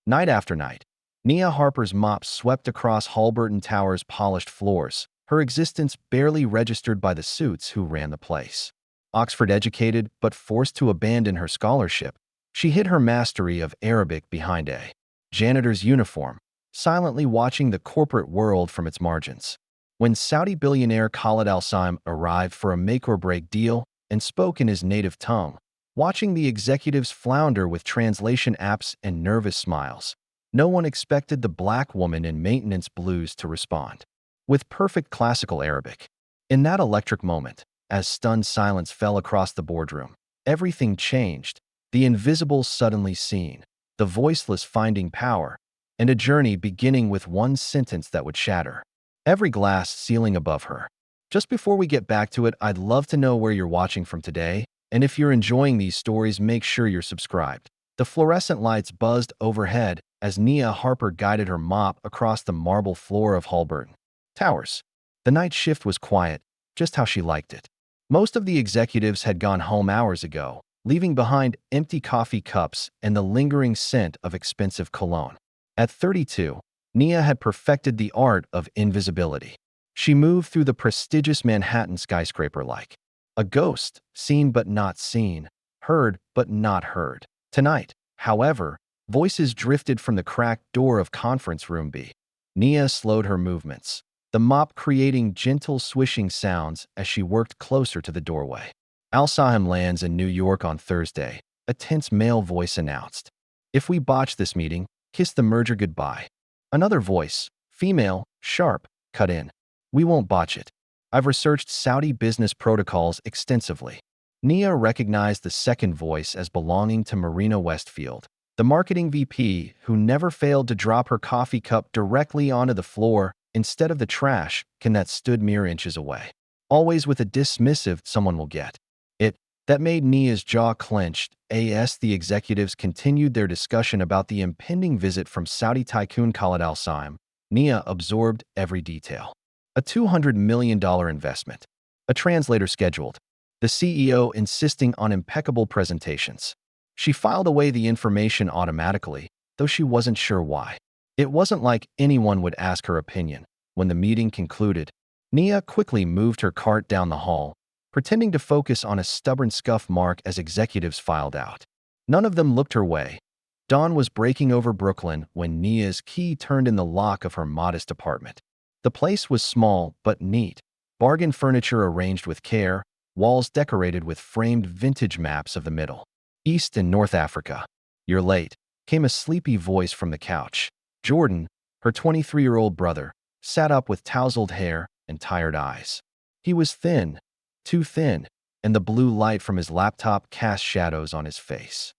Night after night, Nia Harper's mop swept across Halberton Towers' polished floors, her existence barely registered by the suits who ran the place. Oxford-educated but forced to abandon her scholarship, she hid her mastery of Arabic behind a janitor's uniform, silently watching the corporate world from its margins. When Saudi billionaire Khalid Al-Sahim arrived for a make-or-break deal and spoke in his native tongue, watching the executives flounder with translation apps and nervous smiles, no one expected the black woman in maintenance blues to respond with perfect classical Arabic. In that electric moment, as stunned silence fell across the boardroom, everything changed, the invisible suddenly seen, the voiceless finding power, and a journey beginning with one sentence that would shatter every glass ceiling above her. Just before we get back to it, I'd love to know where you're watching from today, and if you're enjoying these stories, make sure you're subscribed. The fluorescent lights buzzed overhead as Nia Harper guided her mop across the marble floor of Halberton Towers. The night shift was quiet, just how she liked it. Most of the executives had gone home hours ago, leaving behind empty coffee cups and the lingering scent of expensive cologne. At 32, Nia had perfected the art of invisibility. She moved through the prestigious Manhattan skyscraper like a ghost, seen but not seen, heard but not heard. Tonight, however, voices drifted from the cracked door of conference room B. Nia slowed her movements, the mop creating gentle swishing sounds as she worked closer to the doorway. Al-Sahim lands in New York on Thursday, a tense male voice announced. If we botch this meeting, kiss the merger goodbye. Another voice, female, sharp, cut in. We won't botch it. I've researched Saudi business protocols extensively. Nia recognized the second voice as belonging to Marina Westfield, the marketing VP who never failed to drop her coffee cup directly onto the floor instead of the trash can that stood mere inches away. Always with a dismissive "someone will get it" that made Nia's jaw clenched. As the executives continued their discussion about the impending visit from Saudi tycoon Khalid Al-Sahim, Nia absorbed every detail. A $200 million investment. A translator scheduled. The CEO insisting on impeccable presentations. She filed away the information automatically, though she wasn't sure why. It wasn't like anyone would ask her opinion. When the meeting concluded, Nia quickly moved her cart down the hall, pretending to focus on a stubborn scuff mark as executives filed out. None of them looked her way. Dawn was breaking over Brooklyn when Nia's key turned in the lock of her modest apartment. The place was small but neat, bargain furniture arranged with care, walls decorated with framed vintage maps of the Middle East and North Africa. You're late, came a sleepy voice from the couch. Jordan, her 23-year-old brother, sat up with tousled hair and tired eyes. He was thin, too thin, and the blue light from his laptop cast shadows on his face.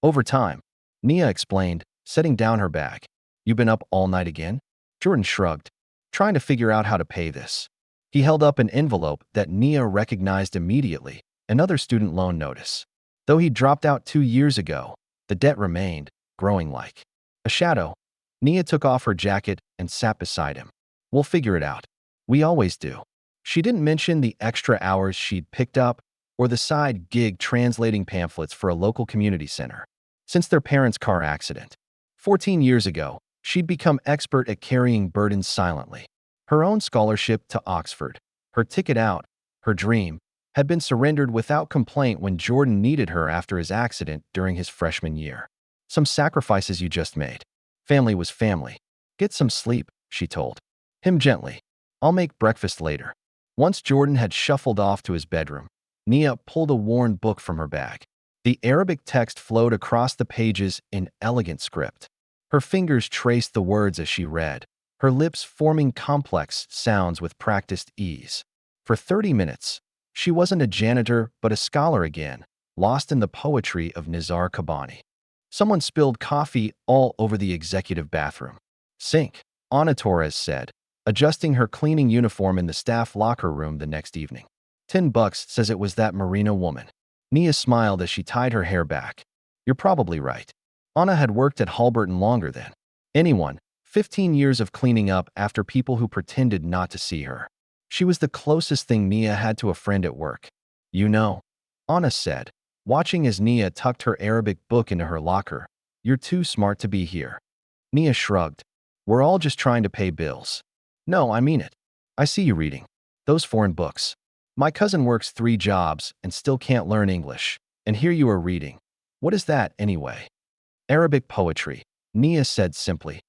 Over time, Nia explained, setting down her bag. You been up all night again? Jordan shrugged, trying to figure out how to pay this. He held up an envelope that Nia recognized immediately, another student loan notice. Though he dropped out 2 years ago, the debt remained, growing like a shadow. Nia took off her jacket and sat beside him. We'll figure it out. We always do. She didn't mention the extra hours she'd picked up or the side gig translating pamphlets for a local community center. Since their parents' car accident 14 years ago, she'd become expert at carrying burdens silently. Her own scholarship to Oxford, her ticket out, her dream, had been surrendered without complaint when Jordan needed her after his accident during his freshman year. Some sacrifices you just made. Family was family. Get some sleep, she told him gently. I'll make breakfast later. Once Jordan had shuffled off to his bedroom, Nia pulled a worn book from her bag. The Arabic text flowed across the pages in elegant script. Her fingers traced the words as she read, her lips forming complex sounds with practiced ease. For 30 minutes, she wasn't a janitor but a scholar again, lost in the poetry of Nizar Qabbani. Someone spilled coffee all over the executive bathroom sink, Ana Torres said, adjusting her cleaning uniform in the staff locker room the next evening. $10 says it was that Marina woman. Nia smiled as she tied her hair back. You're probably right. Anna had worked at Halberton longer than anyone, 15 years of cleaning up after people who pretended not to see her. She was the closest thing Nia had to a friend at work. You know, Anna said, watching as Nia tucked her Arabic book into her locker, you're too smart to be here. Nia shrugged. We're all just trying to pay bills. No, I mean it. I see you reading those foreign books. My cousin works 3 jobs and still can't learn English. And here you are reading. What is that, anyway? Arabic poetry, Nia said simply.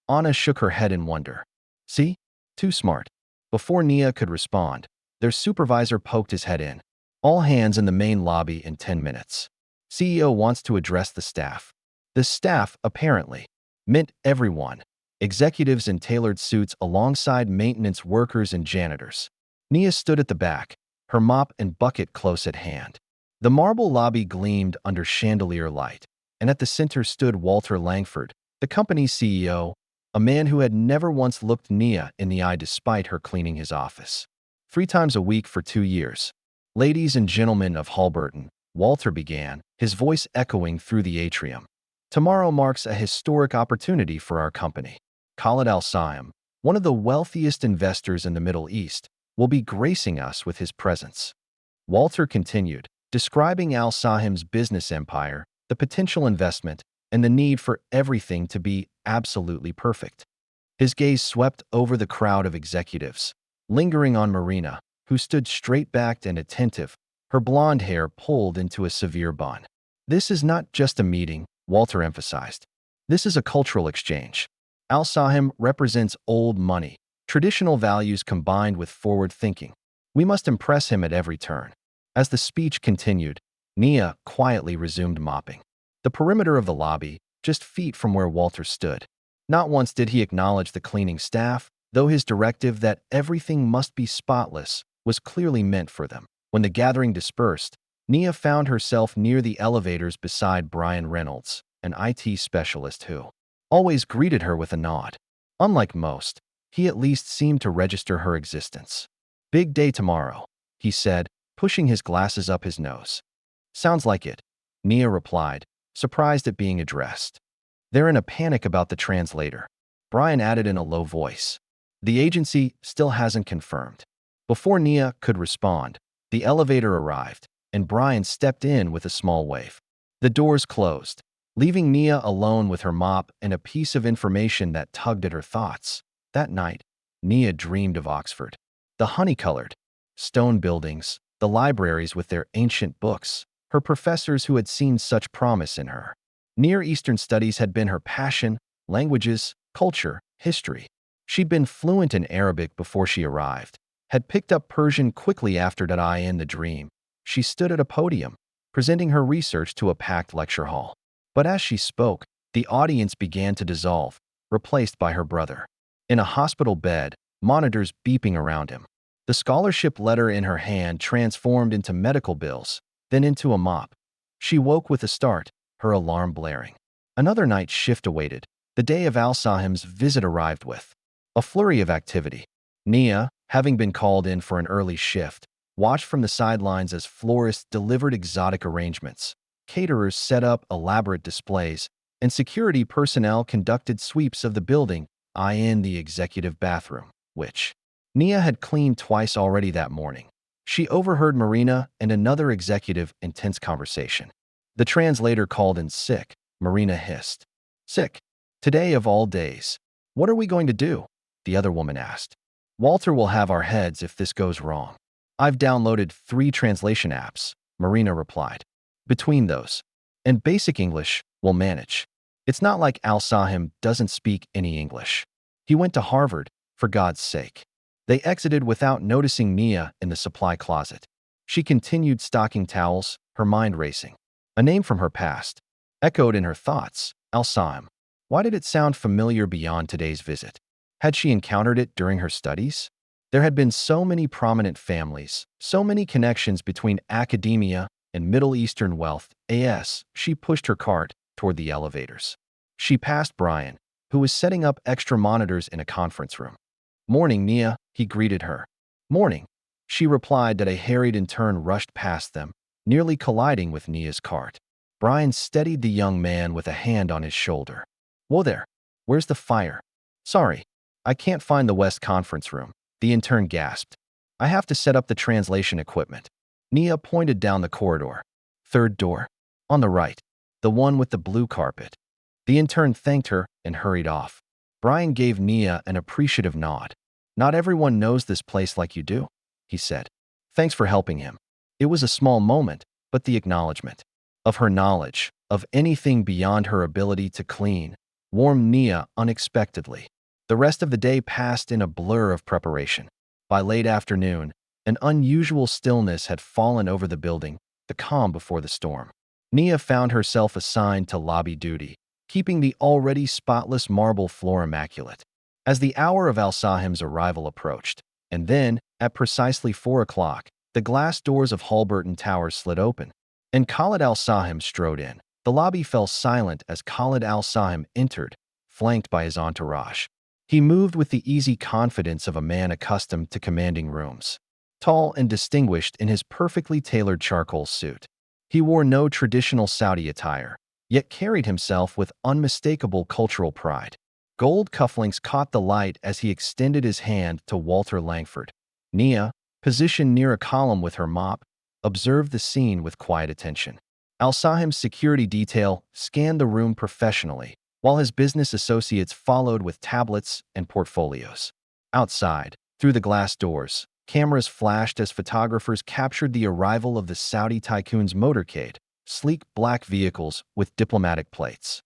Anna shook her head in wonder. See? Too smart. Before Nia could respond, their supervisor poked his head in. All hands in the main lobby in 10 minutes. CEO wants to address the staff. The staff, apparently, meant everyone. Executives in tailored suits alongside maintenance workers and janitors. Nia stood at the back, her mop and bucket close at hand. The marble lobby gleamed under chandelier light, and at the center stood Walter Langford, the company's CEO, a man who had never once looked Nia in the eye despite her cleaning his office. 3 times a week for 2 years. Ladies and gentlemen of Halberton, Walter began, his voice echoing through the atrium. Tomorrow marks a historic opportunity for our company. Khalid Al-Sahim, one of the wealthiest investors in the Middle East, will be gracing us with his presence. Walter continued, describing Al-Sahim's business empire, the potential investment, and the need for everything to be absolutely perfect. His gaze swept over the crowd of executives, lingering on Marina, who stood straight-backed and attentive, her blonde hair pulled into a severe bun. This is not just a meeting, Walter emphasized. This is a cultural exchange. Al-Sahim represents old money, traditional values combined with forward thinking. We must impress him at every turn. As the speech continued, Nia quietly resumed mopping the perimeter of the lobby, just feet from where Walter stood. Not once did he acknowledge the cleaning staff, though his directive that everything must be spotless was clearly meant for them. When the gathering dispersed, Nia found herself near the elevators beside Brian Reynolds, an IT specialist who always greeted her with a nod. Unlike most, he at least seemed to register her existence. Big day tomorrow, he said, pushing his glasses up his nose. Sounds like it, Nia replied, surprised at being addressed. They're in a panic about the translator, Brian added in a low voice. The agency still hasn't confirmed. Before Nia could respond, the elevator arrived, and Brian stepped in with a small wave. The doors closed, leaving Nia alone with her mop and a piece of information that tugged at her thoughts. That night, Nia dreamed of Oxford. The honey-colored stone buildings, the libraries with their ancient books, her professors who had seen such promise in her. Near Eastern studies had been her passion, languages, culture, history. She'd been fluent in Arabic before she arrived, had picked up Persian quickly after that eye in the dream. She stood at a podium, presenting her research to a packed lecture hall. But as she spoke, the audience began to dissolve, replaced by her brother. In a hospital bed, monitors beeping around him. The scholarship letter in her hand transformed into medical bills, then into a mop. She woke with a start, her alarm blaring. Another night shift awaited. The day of Al-Sahim's visit arrived with a flurry of activity. Nia, having been called in for an early shift, watched from the sidelines as florists delivered exotic arrangements, caterers set up elaborate displays, and security personnel conducted sweeps of the building, in the executive bathroom, which Nia had cleaned twice already that morning. She overheard Marina and another executive intense conversation. The translator called in sick, Marina hissed. Sick? Today of all days. What are we going to do? The other woman asked. Walter will have our heads if this goes wrong. I've downloaded 3 translation apps, Marina replied. Between those and basic English, we'll manage. It's not like Al-Sahim doesn't speak any English. He went to Harvard, for God's sake. They exited without noticing Nia in the supply closet. She continued stocking towels, her mind racing. A name from her past echoed in her thoughts, Al-Sheim. Why did it sound familiar beyond today's visit? Had she encountered it during her studies? There had been so many prominent families, so many connections between academia and Middle Eastern wealth. She pushed her cart toward the elevators. She passed Brian, who was setting up extra monitors in a conference room. Morning, Nia, he greeted her. Morning. She replied that a harried intern rushed past them, nearly colliding with Nia's cart. Brian steadied the young man with a hand on his shoulder. Whoa there. Where's the fire? Sorry, I can't find the West conference room, the intern gasped. I have to set up the translation equipment. Nia pointed down the corridor. Third door. On the right. The one with the blue carpet. The intern thanked her and hurried off. Brian gave Nia an appreciative nod. "Not everyone knows this place like you do," he said. "Thanks for helping him." It was a small moment, but the acknowledgement of her knowledge of anything beyond her ability to clean warmed Nia unexpectedly. The rest of the day passed in a blur of preparation. By late afternoon, an unusual stillness had fallen over the building, the calm before the storm. Nia found herself assigned to lobby duty, keeping the already spotless marble floor immaculate. As the hour of Al-Sahim's arrival approached, and then, at precisely 4 o'clock, the glass doors of Halberton Towers slid open, and Khalid Al-Sahim strode in. The lobby fell silent as Khalid Al-Sahim entered, flanked by his entourage. He moved with the easy confidence of a man accustomed to commanding rooms. Tall and distinguished in his perfectly tailored charcoal suit, he wore no traditional Saudi attire, yet carried himself with unmistakable cultural pride. Gold cufflinks caught the light as he extended his hand to Walter Langford. Nia, positioned near a column with her mop, observed the scene with quiet attention. Al-Sahim's security detail scanned the room professionally, while his business associates followed with tablets and portfolios. Outside, through the glass doors, cameras flashed as photographers captured the arrival of the Saudi Tycoon's motorcade, sleek black vehicles with diplomatic plates.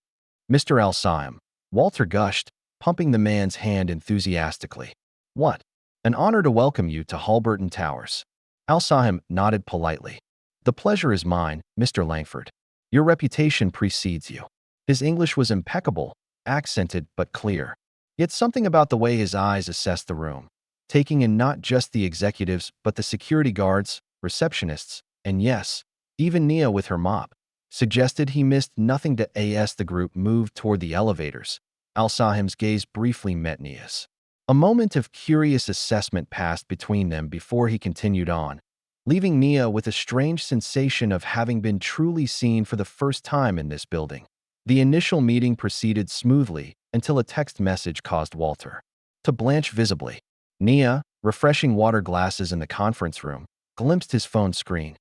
"Mr. Al-Sahim," Walter gushed, pumping the man's hand enthusiastically. "What? An honor to welcome you to Halberton Towers." Al-Sahim nodded politely. "The pleasure is mine, Mr. Langford. Your reputation precedes you." His English was impeccable, accented but clear. Yet something about the way his eyes assessed the room, taking in not just the executives but the security guards, receptionists, and yes, even Nia with her mop, suggested he missed nothing. As the group moved toward the elevators, Al-Sahim's gaze briefly met Nia's. A moment of curious assessment passed between them before he continued on, leaving Nia with a strange sensation of having been truly seen for the first time in this building. The initial meeting proceeded smoothly until a text message caused Walter to blanch visibly. Nia, refreshing water glasses in the conference room, glimpsed his phone screen.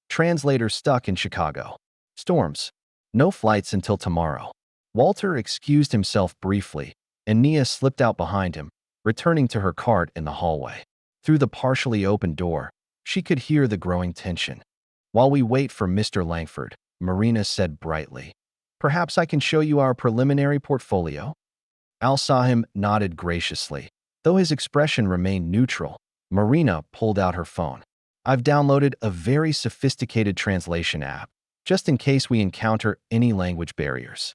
"Translator stuck in Chicago. Storms. No flights until tomorrow." Walter excused himself briefly, and Nia slipped out behind him, returning to her cart in the hallway. Through the partially open door, she could hear the growing tension. "While we wait for Mr. Langford," Marina said brightly, "perhaps I can show you our preliminary portfolio?" Al-Sahim nodded graciously. Though his expression remained neutral, Marina pulled out her phone. "I've downloaded a very sophisticated translation app, just in case we encounter any language barriers."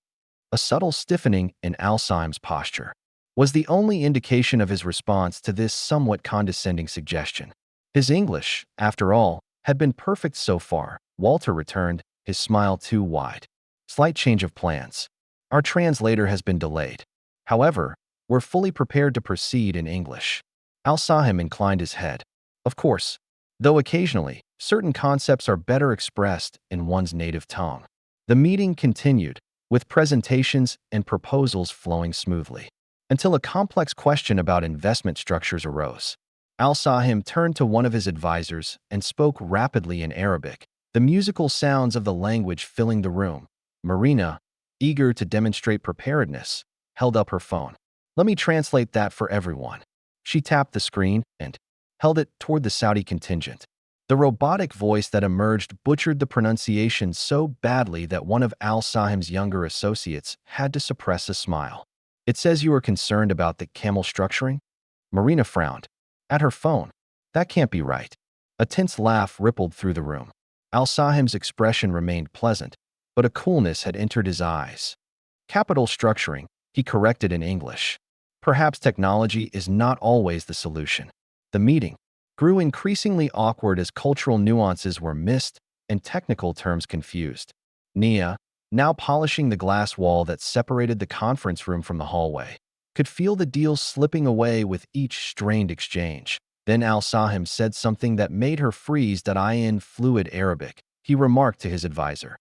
A subtle stiffening in Al-Sahim's posture was the only indication of his response to this somewhat condescending suggestion. His English, after all, had been perfect so far. Walter returned, his smile too wide. "Slight change of plans. Our translator has been delayed. However, we're fully prepared to proceed in English." Al-Sahim inclined his head. "Of course, though occasionally, certain concepts are better expressed in one's native tongue." The meeting continued, with presentations and proposals flowing smoothly, until a complex question about investment structures arose. Al-Sahim turned to one of his advisors and spoke rapidly in Arabic, the musical sounds of the language filling the room. Marina, eager to demonstrate preparedness, held up her phone. "Let me translate that for everyone." She tapped the screen and held it toward the Saudi contingent. The robotic voice that emerged butchered the pronunciation so badly that one of Al-Sahim's younger associates had to suppress a smile. "It says you are concerned about the camel structuring?" Marina frowned at her phone. "That can't be right." A tense laugh rippled through the room. Al-Sahim's expression remained pleasant, but a coolness had entered his eyes. "Capital structuring," he corrected in English. "Perhaps technology is not always the solution." The meeting grew increasingly awkward as cultural nuances were missed and technical terms confused. Nia, now polishing the glass wall that separated the conference room from the hallway, could feel the deal slipping away with each strained exchange. Then Al-Sahim said something that made her freeze. In fluid Arabic, he remarked to his advisor.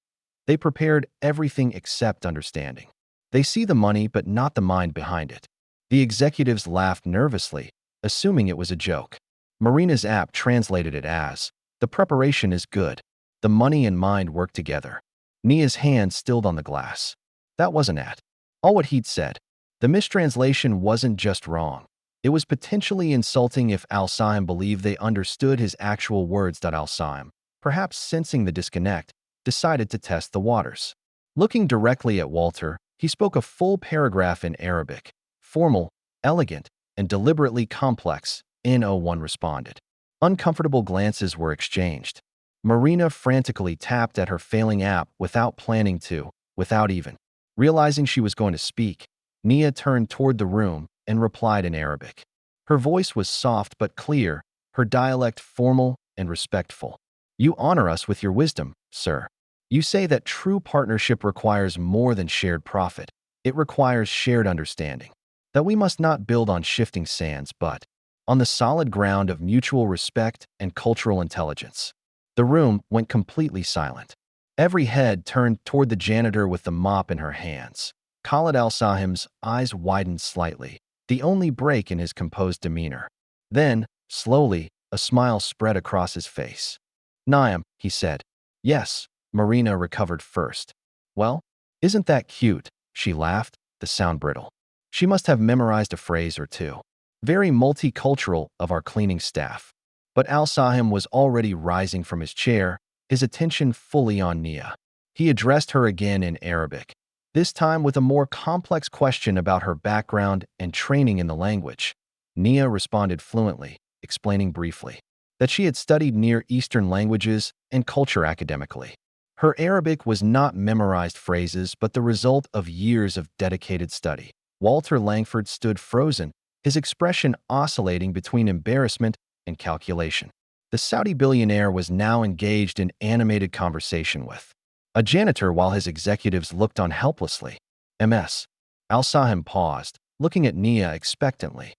"They prepared everything except understanding. They see the money but not the mind behind it." The executives laughed nervously, assuming it was a joke. Marina's app translated it as, "The preparation is good. The money and mind work together." Nia's hand stilled on the glass. "That wasn't it." All what he'd said. The mistranslation wasn't just wrong. It was potentially insulting if Al-Sahim believed they understood his actual words. Al-Sahim, perhaps sensing the disconnect, decided to test the waters. Looking directly at Walter, he spoke a full paragraph in Arabic. Formal, elegant, and deliberately complex, N01 responded. Uncomfortable glances were exchanged. Marina frantically tapped at her failing app without planning to, without even realizing she was going to speak. Nia turned toward the room and replied in Arabic. Her voice was soft but clear, her dialect formal and respectful. You honor us with your wisdom, sir. You say that true partnership requires more than shared profit. It requires shared understanding. That we must not build on shifting sands but on the solid ground of mutual respect and cultural intelligence. The room went completely silent. Every head turned toward the janitor with the mop in her hands. Khalid Al-Sahim's eyes widened slightly, the only break in his composed demeanor. Then, slowly, a smile spread across his face. Niam, he said. Yes, Marina recovered first. Well, isn't that cute? She laughed, the sound brittle. She must have memorized a phrase or two. Very multicultural of our cleaning staff. But Al-Sahim was already rising from his chair, his attention fully on Nia. He addressed her again in Arabic, this time with a more complex question about her background and training in the language. Nia responded fluently, explaining briefly that she had studied Near Eastern languages and culture academically. Her Arabic was not memorized phrases but the result of years of dedicated study. Walter Langford stood frozen, his expression oscillating between embarrassment and calculation. The Saudi billionaire was now engaged in animated conversation with a janitor while his executives looked on helplessly. Ms. Al-Sahim paused, looking at Nia expectantly.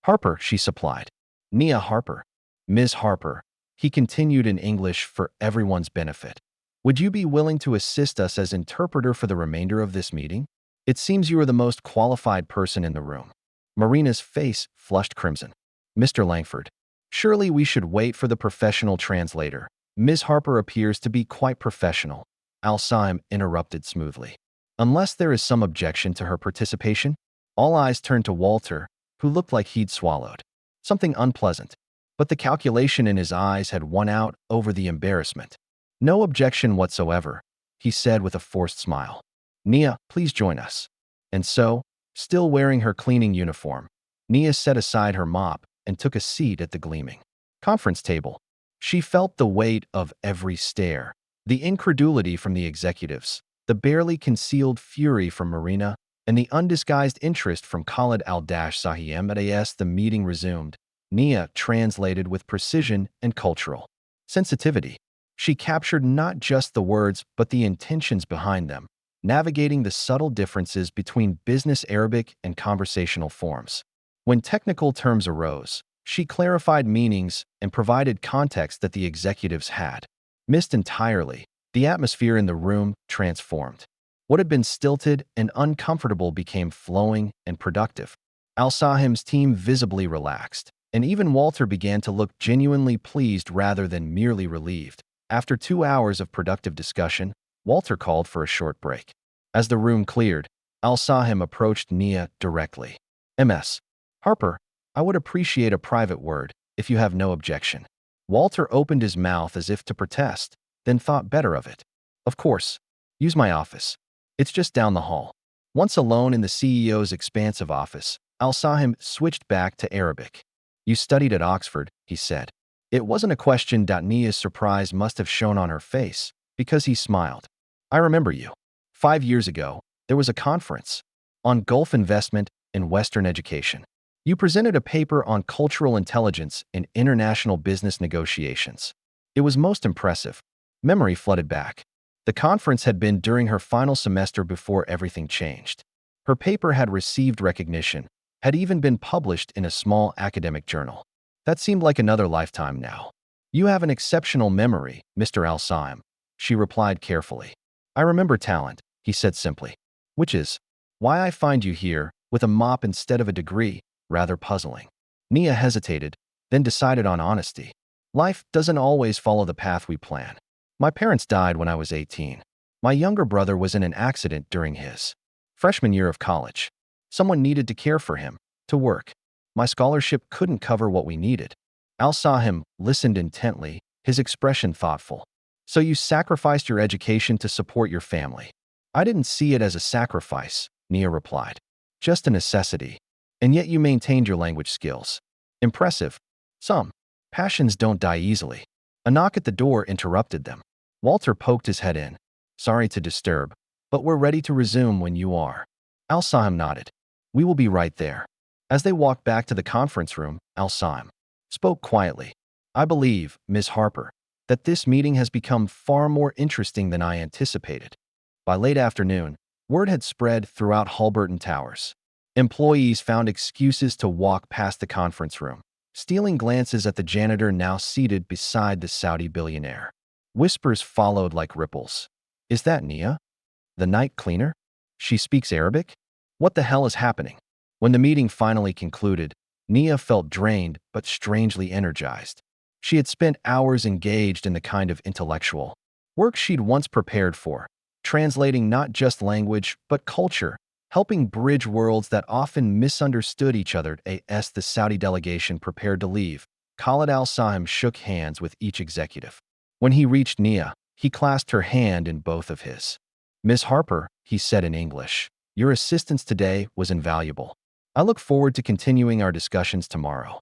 Harper, she supplied. Nia Harper. Ms. Harper, he continued in English for everyone's benefit. Would you be willing to assist us as interpreter for the remainder of this meeting? It seems you are the most qualified person in the room. Marina's face flushed crimson. Mr. Langford, surely we should wait for the professional translator. Ms. Harper appears to be quite professional. Al-Sheim interrupted smoothly. Unless there is some objection to her participation? All eyes turned to Walter, who looked like he'd swallowed something unpleasant. But the calculation in his eyes had won out over the embarrassment. No objection whatsoever, he said with a forced smile. Nia, please join us. And so, still wearing her cleaning uniform, Nia set aside her mop and took a seat at the gleaming conference table. She felt the weight of every stare, the incredulity from the executives, the barely concealed fury from Marina, and the undisguised interest from Khalid Al-Sahim. As the meeting resumed, Nia translated with precision and cultural sensitivity. She captured not just the words but the intentions behind them, navigating the subtle differences between business Arabic and conversational forms. When technical terms arose, she clarified meanings and provided context that the executives had missed entirely. The atmosphere in the room transformed. What had been stilted and uncomfortable became flowing and productive. Al-Sahim's team visibly relaxed, and even Walter began to look genuinely pleased rather than merely relieved. After 2 hours of productive discussion, Walter called for a short break. As the room cleared, Al-Sahim approached Nia directly. Ms. Harper, I would appreciate a private word, if you have no objection. Walter opened his mouth as if to protest, then thought better of it. Of course. Use my office. It's just down the hall. Once alone in the CEO's expansive office, Al-Sahim switched back to Arabic. You studied at Oxford, he said. It wasn't a question. Nia's surprise must have shown on her face, because he smiled. I remember you. 5 years ago, there was a conference on Gulf investment in Western education. You presented a paper on cultural intelligence in international business negotiations. It was most impressive. Memory flooded back. The conference had been during her final semester before everything changed. Her paper had received recognition, had even been published in a small academic journal. That seemed like another lifetime now. You have an exceptional memory, Mr. Al-Sahim, she replied carefully. I remember talent, he said simply. Which is why I find you here, with a mop instead of a degree, rather puzzling. Nia hesitated, then decided on honesty. Life doesn't always follow the path we plan. My parents died when I was 18. My younger brother was in an accident during his Freshman year of college. Someone needed to care for him, to work. My scholarship couldn't cover what we needed. Al-Sahim listened intently, his expression thoughtful. So you sacrificed your education to support your family. I didn't see it as a sacrifice, Nia replied. Just a necessity. And yet you maintained your language skills. Impressive. Some passions don't die easily. A knock at the door interrupted them. Walter poked his head in. Sorry to disturb, but we're ready to resume when you are. Al-Sahim nodded. We will be right there. As they walked back to the conference room, Al-Sahim spoke quietly. I believe, Ms. Harper, that this meeting has become far more interesting than I anticipated. By late afternoon, word had spread throughout Halberton Towers. Employees found excuses to walk past the conference room, stealing glances at the janitor now seated beside the Saudi billionaire. Whispers followed like ripples. Is that Nia? The night cleaner? She speaks Arabic? What the hell is happening? When the meeting finally concluded, Nia felt drained but strangely energized. She had spent hours engaged in the kind of intellectual work she'd once prepared for, translating not just language but culture, helping bridge worlds that often misunderstood each other. As the Saudi delegation prepared to leave, Khalid Al-Sahim shook hands with each executive. When he reached Nia, he clasped her hand in both of his. Ms. Harper, he said in English, your assistance today was invaluable. I look forward to continuing our discussions tomorrow.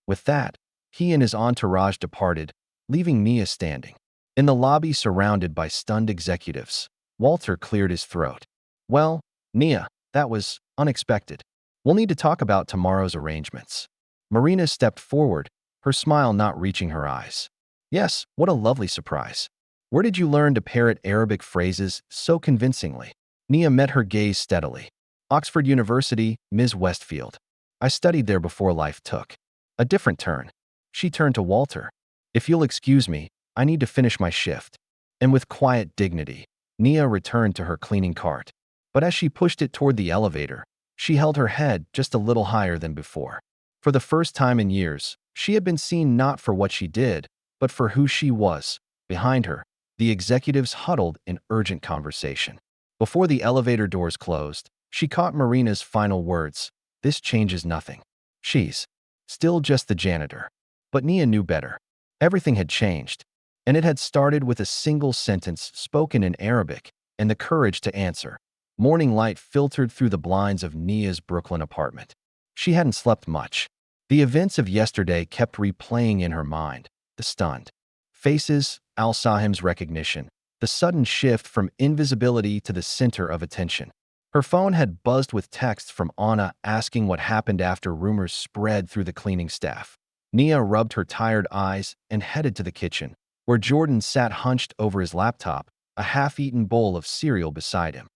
With that, he and his entourage departed, leaving Nia standing. In the lobby surrounded by stunned executives, Walter cleared his throat. Well, Nia, that was unexpected. We'll need to talk about tomorrow's arrangements. Marina stepped forward, her smile not reaching her eyes. Yes, what a lovely surprise. Where did you learn to parrot Arabic phrases so convincingly? Nia met her gaze steadily. Oxford University, Ms. Westfield. I studied there before life took a different turn. She turned to Walter. If you'll excuse me, I need to finish my shift. And with quiet dignity, Nia returned to her cleaning cart. But as she pushed it toward the elevator, she held her head just a little higher than before. For the first time in years, she had been seen not for what she did, but for who she was. Behind her, the executives huddled in urgent conversation. Before the elevator doors closed, she caught Marina's final words. This changes nothing. She's still just the janitor. But Nia knew better. Everything had changed, and it had started with a single sentence spoken in Arabic and the courage to answer. Morning light filtered through the blinds of Nia's Brooklyn apartment. She hadn't slept much. The events of yesterday kept replaying in her mind. The stunned faces, Al-Sahim's recognition, the sudden shift from invisibility to the center of attention. Her phone had buzzed with texts from Anna asking what happened after rumors spread through the cleaning staff. Nia rubbed her tired eyes and headed to the kitchen, where Jordan sat hunched over his laptop, a half-eaten bowl of cereal beside him.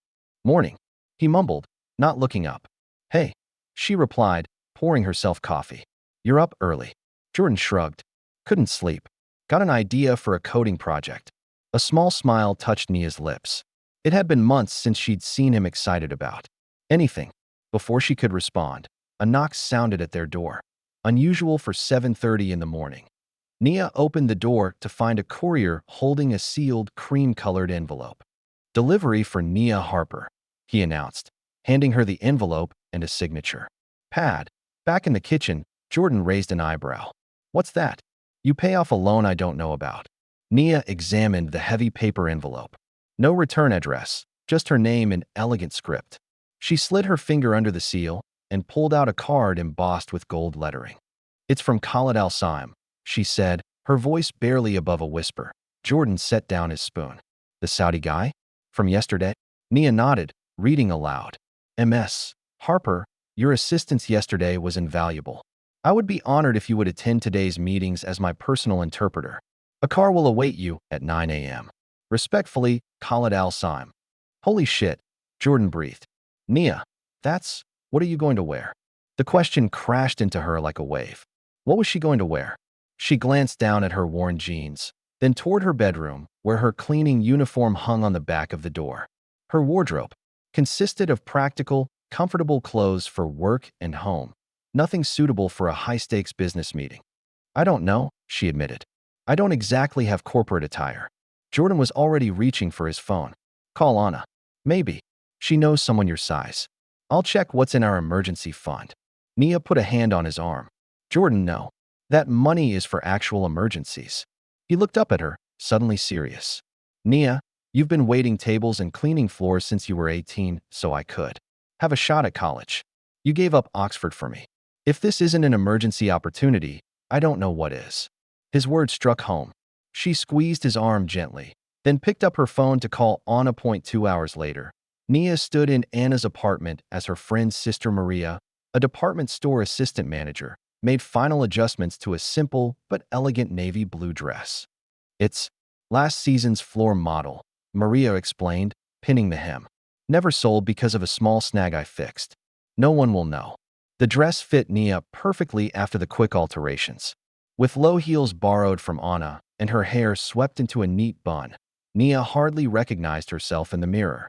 Morning, he mumbled, not looking up. Hey, she replied, pouring herself coffee. You're up early. Jordan shrugged. Couldn't sleep. Got an idea for a coding project. A small smile touched Nia's lips. It had been months since she'd seen him excited about anything. Before she could respond, a knock sounded at their door. Unusual for 7:30 in the morning. Nia opened the door to find a courier holding a sealed, cream-colored envelope. Delivery for Nia Harper, he announced, handing her the envelope and a signature pad. Back in the kitchen, Jordan raised an eyebrow. What's that? You pay off a loan I don't know about. Nia examined the heavy paper envelope. No return address, just her name in elegant script. She slid her finger under the seal and pulled out a card embossed with gold lettering. It's from Khalid Al-Sahim, she said, her voice barely above a whisper. Jordan set down his spoon. The Saudi guy? From yesterday? Nia nodded, reading aloud. Ms. Harper, your assistance yesterday was invaluable. I would be honored if you would attend today's meetings as my personal interpreter. A car will await you at 9 a.m. Respectfully, Khalid Al-Sahim. Holy shit, Jordan breathed. Nia, what are you going to wear? The question crashed into her like a wave. What was she going to wear? She glanced down at her worn jeans, then toward her bedroom, where her cleaning uniform hung on the back of the door. Her wardrobe consisted of practical, comfortable clothes for work and home, nothing suitable for a high-stakes business meeting. I don't know, she admitted. I don't exactly have corporate attire. Jordan was already reaching for his phone. Call Anna. Maybe. She knows someone your size. I'll check what's in our emergency fund. Nia put a hand on his arm. Jordan, no. That money is for actual emergencies. He looked up at her, suddenly serious. Nia, you've been waiting tables and cleaning floors since you were 18, so I could have a shot at college. You gave up Oxford for me. If this isn't an emergency opportunity, I don't know what is. His words struck home. She squeezed his arm gently, then picked up her phone to call Anna. 2 hours later, Nia stood in Anna's apartment as her friend's sister Maria, a department store assistant manager, made final adjustments to a simple but elegant navy blue dress. It's last season's floor model, Maria explained, pinning the hem. Never sold because of a small snag I fixed. No one will know. The dress fit Nia perfectly after the quick alterations. With low heels borrowed from Anna and her hair swept into a neat bun, Nia hardly recognized herself in the mirror.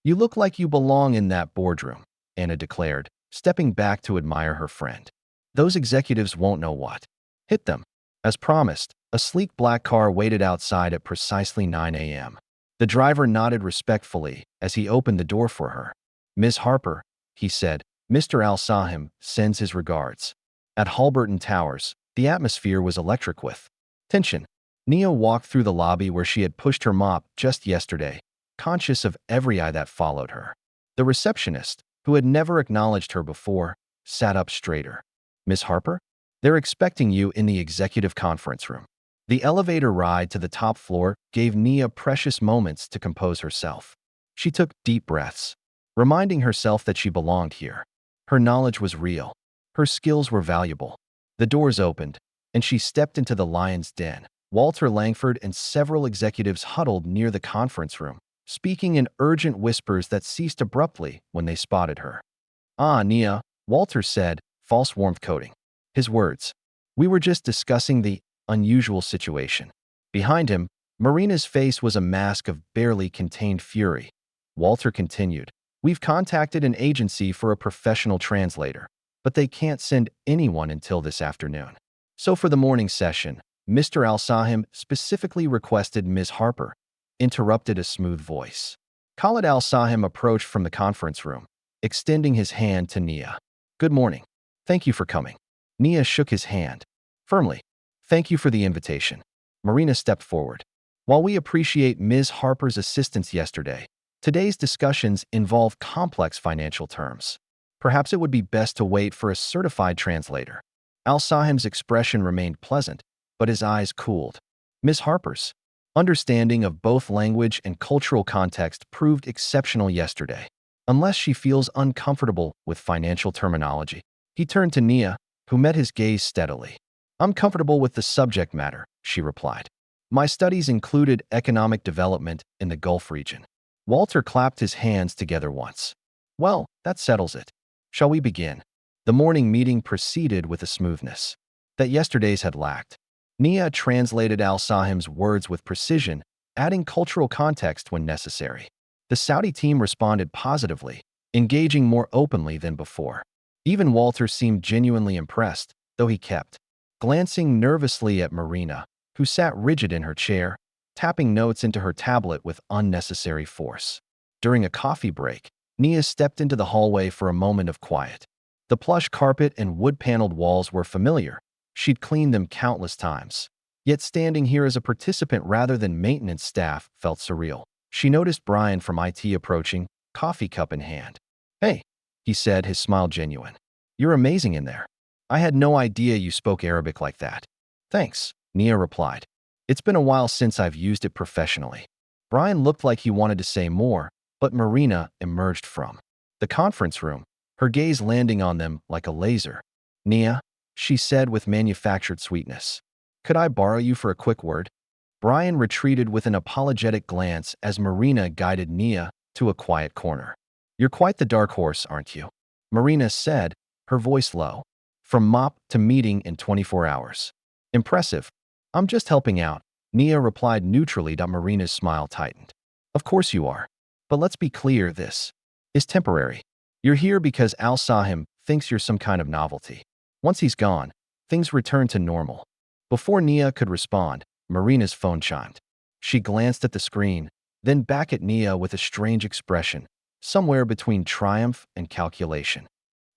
You look like you belong in that boardroom, Anna declared, stepping back to admire her friend. Those executives won't know what hit them. As promised, a sleek black car waited outside at precisely 9 a.m. The driver nodded respectfully as he opened the door for her. Ms. Harper, he said, Mr. Al-Sahim sends his regards. At Halberton Towers, the atmosphere was electric with tension. Nia walked through the lobby where she had pushed her mop just yesterday, conscious of every eye that followed her. The receptionist, who had never acknowledged her before, sat up straighter. Miss Harper? They're expecting you in the executive conference room. The elevator ride to the top floor gave Nia precious moments to compose herself. She took deep breaths, reminding herself that she belonged here. Her knowledge was real. Her skills were valuable. The doors opened, and she stepped into the lion's den. Walter Langford and several executives huddled near the conference room, speaking in urgent whispers that ceased abruptly when they spotted her. Ah, Nia, Walter said, false warmth coating his words. We were just discussing the unusual situation. Behind him, Marina's face was a mask of barely contained fury. Walter continued, We've contacted an agency for a professional translator, but they can't send anyone until this afternoon. So for the morning session, Mr. Al-Sahim specifically requested Ms. Harper, interrupted a smooth voice. Khalid Al-Sahim approached from the conference room, extending his hand to Nia. Good morning. Thank you for coming. Nia shook his hand firmly. Thank you for the invitation. Marina stepped forward. While we appreciate Ms. Harper's assistance yesterday, today's discussions involve complex financial terms. Perhaps it would be best to wait for a certified translator. Al-Sahim's expression remained pleasant, but his eyes cooled. Ms. Harper's understanding of both language and cultural context proved exceptional yesterday. Unless she feels uncomfortable with financial terminology. He turned to Nia, who met his gaze steadily. I'm comfortable with the subject matter, she replied. My studies included economic development in the Gulf region. Walter clapped his hands together once. Well, that settles it. Shall we begin? The morning meeting proceeded with a smoothness that yesterday's had lacked. Nia translated Al-Sahim's words with precision, adding cultural context when necessary. The Saudi team responded positively, engaging more openly than before. Even Walter seemed genuinely impressed, though he kept glancing nervously at Marina, who sat rigid in her chair, tapping notes into her tablet with unnecessary force. During a coffee break, Nia stepped into the hallway for a moment of quiet. The plush carpet and wood-paneled walls were familiar. She'd cleaned them countless times. Yet standing here as a participant rather than maintenance staff felt surreal. She noticed Brian from IT approaching, coffee cup in hand. Hey, he said, his smile genuine. You're amazing in there. I had no idea you spoke Arabic like that. Thanks, Nia replied. It's been a while since I've used it professionally. Brian looked like he wanted to say more, but Marina emerged from the conference room, her gaze landing on them like a laser. Nia, she said with manufactured sweetness. Could I borrow you for a quick word? Brian retreated with an apologetic glance as Marina guided Nia to a quiet corner. You're quite the dark horse, aren't you? Marina said, her voice low. From mop to meeting in 24 hours. Impressive. I'm just helping out, Nia replied neutrally. Marina's smile tightened. Of course you are. But let's be clear, this is temporary. You're here because Al-Sahim thinks you're some kind of novelty. Once he's gone, things return to normal. Before Nia could respond, Marina's phone chimed. She glanced at the screen, then back at Nia with a strange expression, somewhere between triumph and calculation.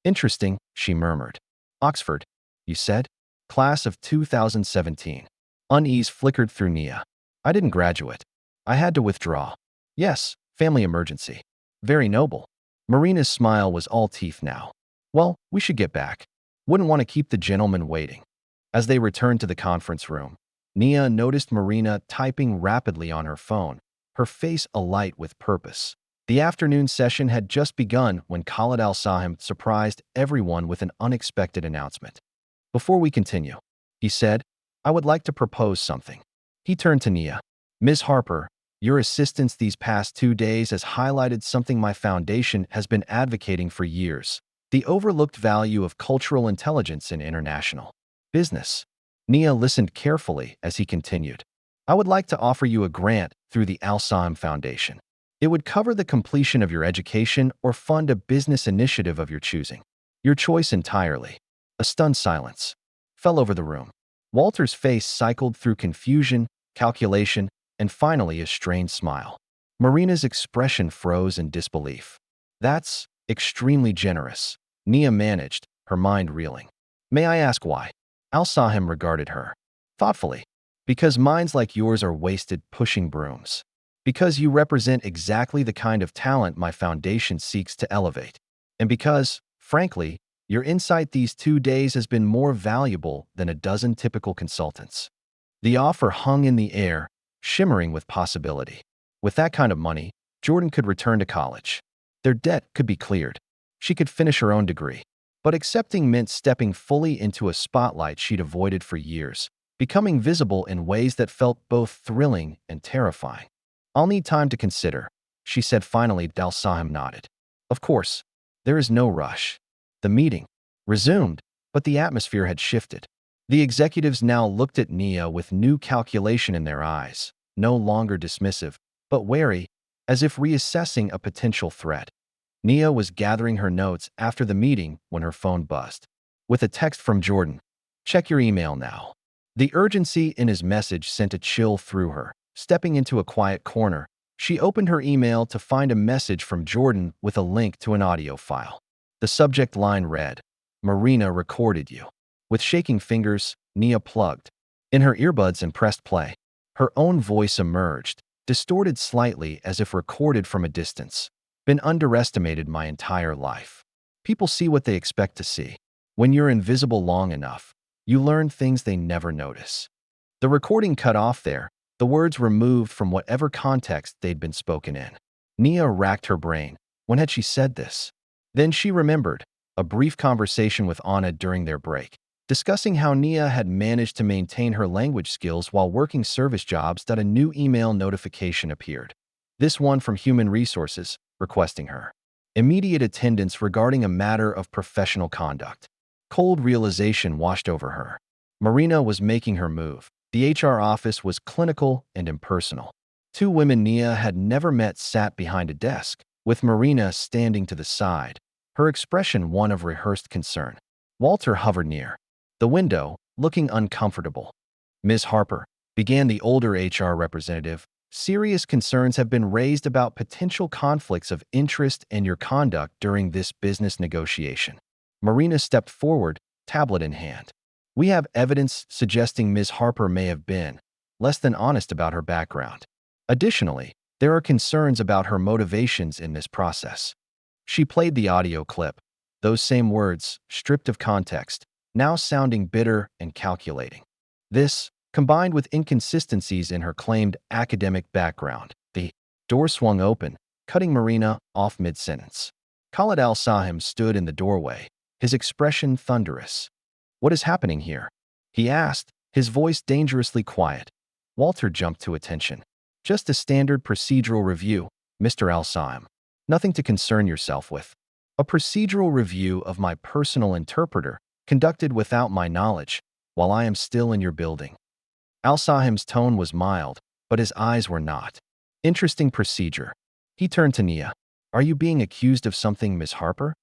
Interesting, she murmured. Oxford, you said? Class of 2017. Unease flickered through Nia. I didn't graduate. I had to withdraw. Yes, family emergency. Very noble. Marina's smile was all teeth now. Well, we should get back. Wouldn't want to keep the gentleman waiting. As they returned to the conference room, Nia noticed Marina typing rapidly on her phone, her face alight with purpose. The afternoon session had just begun when Khalid Al-Sahim surprised everyone with an unexpected announcement. Before we continue, he said, I would like to propose something. He turned to Nia. Ms. Harper, your assistance these past 2 days has highlighted something my foundation has been advocating for years: the overlooked value of cultural intelligence in international business. Nia listened carefully as he continued. I would like to offer you a grant through the Al-Sheim Foundation. It would cover the completion of your education or fund a business initiative of your choosing. Your choice entirely. A stunned silence fell over the room. Walter's face cycled through confusion, calculation, and finally a strained smile. Marina's expression froze in disbelief. That's extremely generous, Nia managed, her mind reeling. May I ask why? Al-Sahim regarded her thoughtfully. Because minds like yours are wasted pushing brooms. Because you represent exactly the kind of talent my foundation seeks to elevate. And because, frankly, your insight these 2 days has been more valuable than a dozen typical consultants. The offer hung in the air, shimmering with possibility. With that kind of money, Jordan could return to college. Their debt could be cleared. She could finish her own degree. But accepting meant stepping fully into a spotlight she'd avoided for years, becoming visible in ways that felt both thrilling and terrifying. I'll need time to consider, she said finally. Al-Sahim nodded. Of course, there is no rush. The meeting resumed, but the atmosphere had shifted. The executives now looked at Nia with new calculation in their eyes, no longer dismissive, but wary, as if reassessing a potential threat. Nia was gathering her notes after the meeting when her phone buzzed. With a text from Jordan. Check your email now. The urgency in his message sent a chill through her. Stepping into a quiet corner, she opened her email to find a message from Jordan with a link to an audio file. The subject line read, Marina recorded you. With shaking fingers, Nia plugged in her earbuds and pressed play. Her own voice emerged, distorted slightly as if recorded from a distance. Been underestimated my entire life. People see what they expect to see. When you're invisible long enough, you learn things they never notice. The recording cut off there, the words removed from whatever context they'd been spoken in. Nia racked her brain. When had she said this? Then she remembered a brief conversation with Anna during their break, discussing how Nia had managed to maintain her language skills while working service jobs. A new email notification appeared. This one from Human Resources, requesting her immediate attendance regarding a matter of professional conduct. Cold realization washed over her. Marina was making her move. The HR office was clinical and impersonal. 2 women Nia had never met sat behind a desk, with Marina standing to the side, her expression one of rehearsed concern. Walter hovered near the window, looking uncomfortable. Ms. Harper, began the older HR representative, serious concerns have been raised about potential conflicts of interest and your conduct during this business negotiation. Marina stepped forward, tablet in hand. We have evidence suggesting Ms. Harper may have been less than honest about her background. Additionally, there are concerns about her motivations in this process. She played the audio clip, those same words, stripped of context, now sounding bitter and calculating. This, combined with inconsistencies in her claimed academic background. The door swung open, cutting Marina off mid-sentence. Khalid Al-Sahim stood in the doorway, his expression thunderous. What is happening here? He asked, his voice dangerously quiet. Walter jumped to attention. Just a standard procedural review, Mr. Al-Sheim. Nothing to concern yourself with. A procedural review of my personal interpreter, conducted without my knowledge, while I am still in your building. Al-Sahim's tone was mild, but his eyes were not. Interesting procedure. He turned to Nia. Are you being accused of something, Ms. Harper?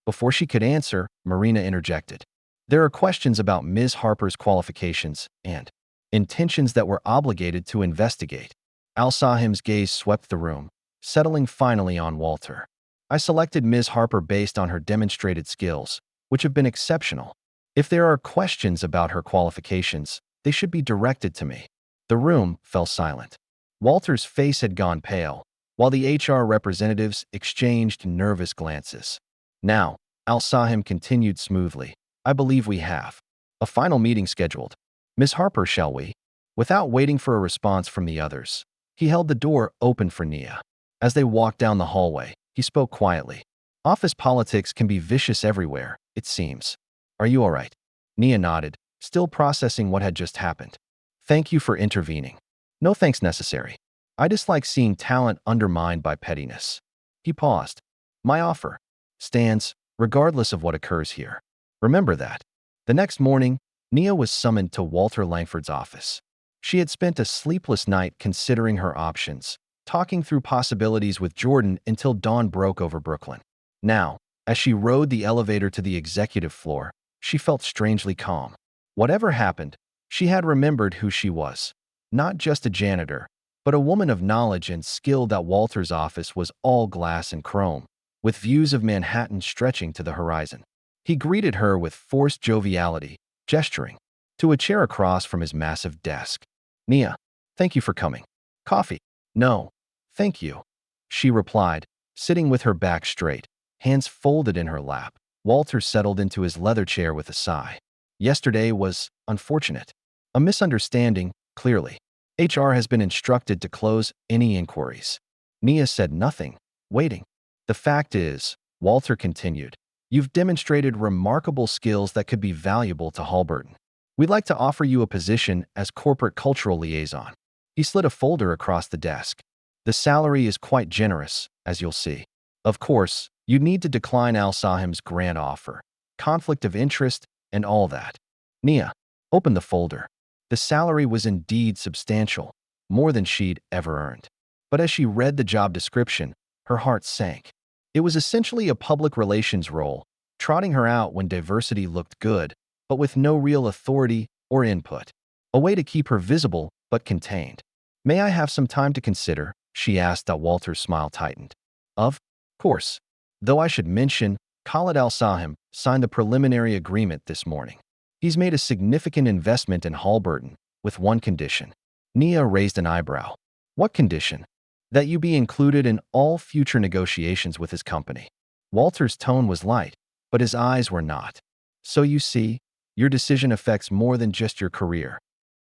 Before she could answer, Marina interjected. There are questions about Ms. Harper's qualifications and intentions that we're obligated to investigate. Al-Sahim's gaze swept the room, settling finally on Walter. I selected Ms. Harper based on her demonstrated skills, which have been exceptional. If there are questions about her qualifications, they should be directed to me." The room fell silent. Walter's face had gone pale, while the HR representatives exchanged nervous glances. "Now," Al-Sahim continued smoothly, "I believe we have a final meeting scheduled. Ms. Harper, shall we?" Without waiting for a response from the others, he held the door open for Nia. As they walked down the hallway, he spoke quietly. "Office politics can be vicious everywhere, it seems. Are you all right?" Nia nodded, still processing what had just happened. "Thank you for intervening." "No thanks necessary. I dislike seeing talent undermined by pettiness." He paused. "My offer stands, regardless of what occurs here. Remember that." The next morning, Nia was summoned to Walter Langford's office. She had spent a sleepless night considering her options, talking through possibilities with Jordan until dawn broke over Brooklyn. Now, as she rode the elevator to the executive floor, she felt strangely calm. Whatever happened, she had remembered who she was. Not just a janitor, but a woman of knowledge and skill. That Walter's office was all glass and chrome, with views of Manhattan stretching to the horizon. He greeted her with forced joviality, gesturing to a chair across from his massive desk. "Nia, thank you for coming. Coffee?" "No, thank you," she replied, sitting with her back straight, hands folded in her lap. Walter settled into his leather chair with a sigh. "Yesterday was unfortunate. A misunderstanding, clearly. HR has been instructed to close any inquiries." Nia said nothing, waiting. "The fact is," Walter continued, "you've demonstrated remarkable skills that could be valuable to Halberton. We'd like to offer you a position as corporate cultural liaison." He slid a folder across the desk. "The salary is quite generous, as you'll see. Of course, you'd need to decline Al-Sahim's grant offer, conflict of interest, and all that." Nia opened the folder. The salary was indeed substantial, more than she'd ever earned. But as she read the job description, her heart sank. It was essentially a public relations role, trotting her out when diversity looked good, but with no real authority or input. A way to keep her visible but contained. "May I have some time to consider?" she asked. Walter's smile tightened. "Of course. Though I should mention, Khalid Al-Sahim signed the preliminary agreement this morning. He's made a significant investment in Halberton, with one condition." Nia raised an eyebrow. "What condition?" "That you be included in all future negotiations with his company." Walter's tone was light, but his eyes were not. "So you see, your decision affects more than just your career."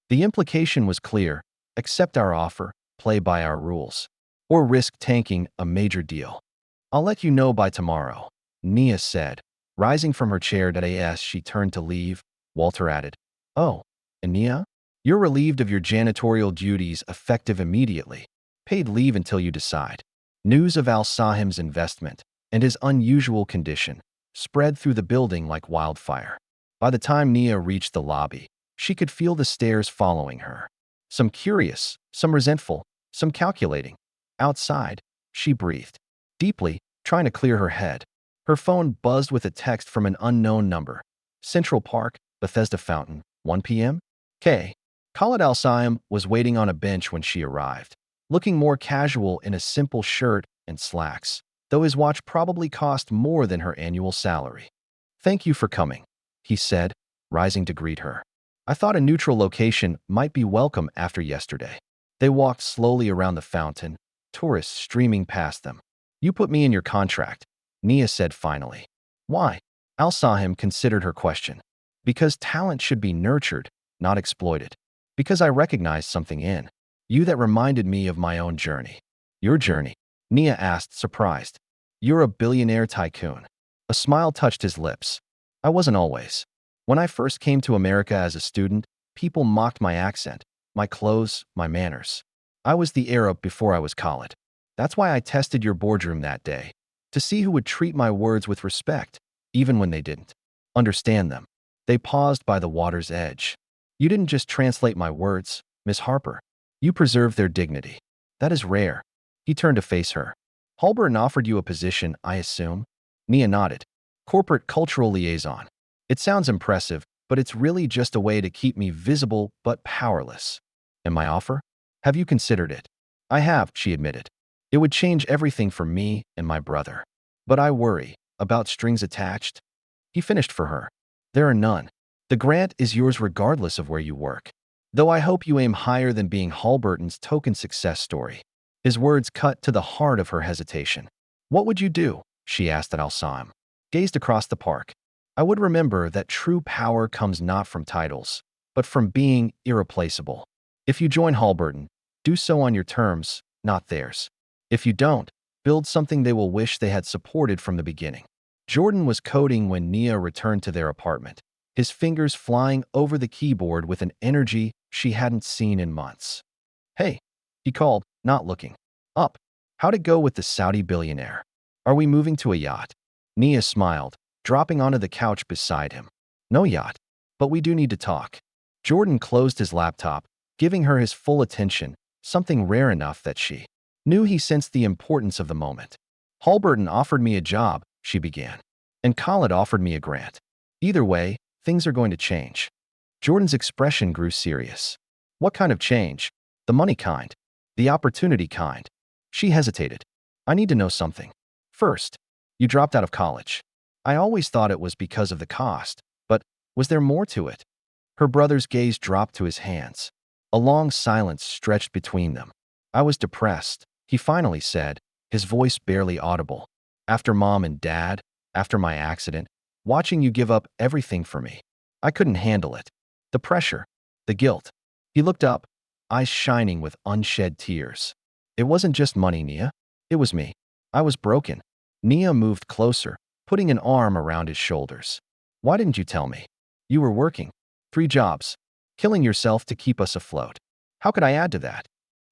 The implication was clear: accept our offer, play by our rules, or risk tanking a major deal. "I'll let you know by tomorrow," Nia said. Rising from her chair as she turned to leave, Walter added, "Oh, and Nia, you're relieved of your janitorial duties effective immediately. Paid leave until you decide." News of Al-Sahim's investment and his unusual condition spread through the building like wildfire. By the time Nia reached the lobby, she could feel the stares following her. Some curious, some resentful, some calculating. Outside, she breathed deeply, trying to clear her head. Her phone buzzed with a text from an unknown number. "Central Park, Bethesda Fountain, 1 p.m. Khalid Al-Sahim was waiting on a bench when she arrived, looking more casual in a simple shirt and slacks, though his watch probably cost more than her annual salary. "Thank you for coming," he said, rising to greet her. "I thought a neutral location might be welcome after yesterday." They walked slowly around the fountain, tourists streaming past them. "You put me in your contract," Nia said finally. "Why?" Al-Sahim considered her question. "Because talent should be nurtured, not exploited. Because I recognized something in you that reminded me of my own journey." "Your journey?" Nia asked, surprised. "You're a billionaire tycoon." A smile touched his lips. "I wasn't always. When I first came to America as a student, people mocked my accent, my clothes, my manners. I was the Arab before I was Khaled. That's why I tested your boardroom that day, to see who would treat my words with respect, even when they didn't understand them." They paused by the water's edge. "You didn't just translate my words, Miss Harper. You preserved their dignity. That is rare." He turned to face her. "Halberton offered you a position, I assume?" Nia nodded. "Corporate cultural liaison. It sounds impressive, but it's really just a way to keep me visible but powerless." "And my offer? Have you considered it?" "I have," she admitted. "It would change everything for me and my brother." But I worry about strings attached. He finished for her. There are none. The grant is yours regardless of where you work. Though I hope you aim higher than being Halberton's token success story. His words cut to the heart of her hesitation. What would you do? She asked at Al-Sheim. Gazed across the park. I would remember that true power comes not from titles, but from being irreplaceable. If you join Halberton, do so on your terms, not theirs. If you don't, build something they will wish they had supported from the beginning. Jordan was coding when Nia returned to their apartment, his fingers flying over the keyboard with an energy she hadn't seen in months. Hey, he called, not looking up. How'd it go with the Saudi billionaire? Are we moving to a yacht? Nia smiled, dropping onto the couch beside him. No yacht, but we do need to talk. Jordan closed his laptop, giving her his full attention, something rare enough that she knew he sensed the importance of the moment. Halberton offered me a job, she began, and Khaled offered me a grant. Either way, things are going to change. Jordan's expression grew serious. What kind of change? The money kind? The opportunity kind? She hesitated. I need to know something. First, you dropped out of college. I always thought it was because of the cost, but was there more to it? Her brother's gaze dropped to his hands. A long silence stretched between them. I was depressed, he finally said, his voice barely audible. After Mom and Dad, after my accident, watching you give up everything for me. I couldn't handle it. The pressure, the guilt. He looked up, eyes shining with unshed tears. It wasn't just money, Nia. It was me. I was broken. Nia moved closer, putting an arm around his shoulders. Why didn't you tell me? You were working. 3 jobs. Killing yourself to keep us afloat. How could I add to that?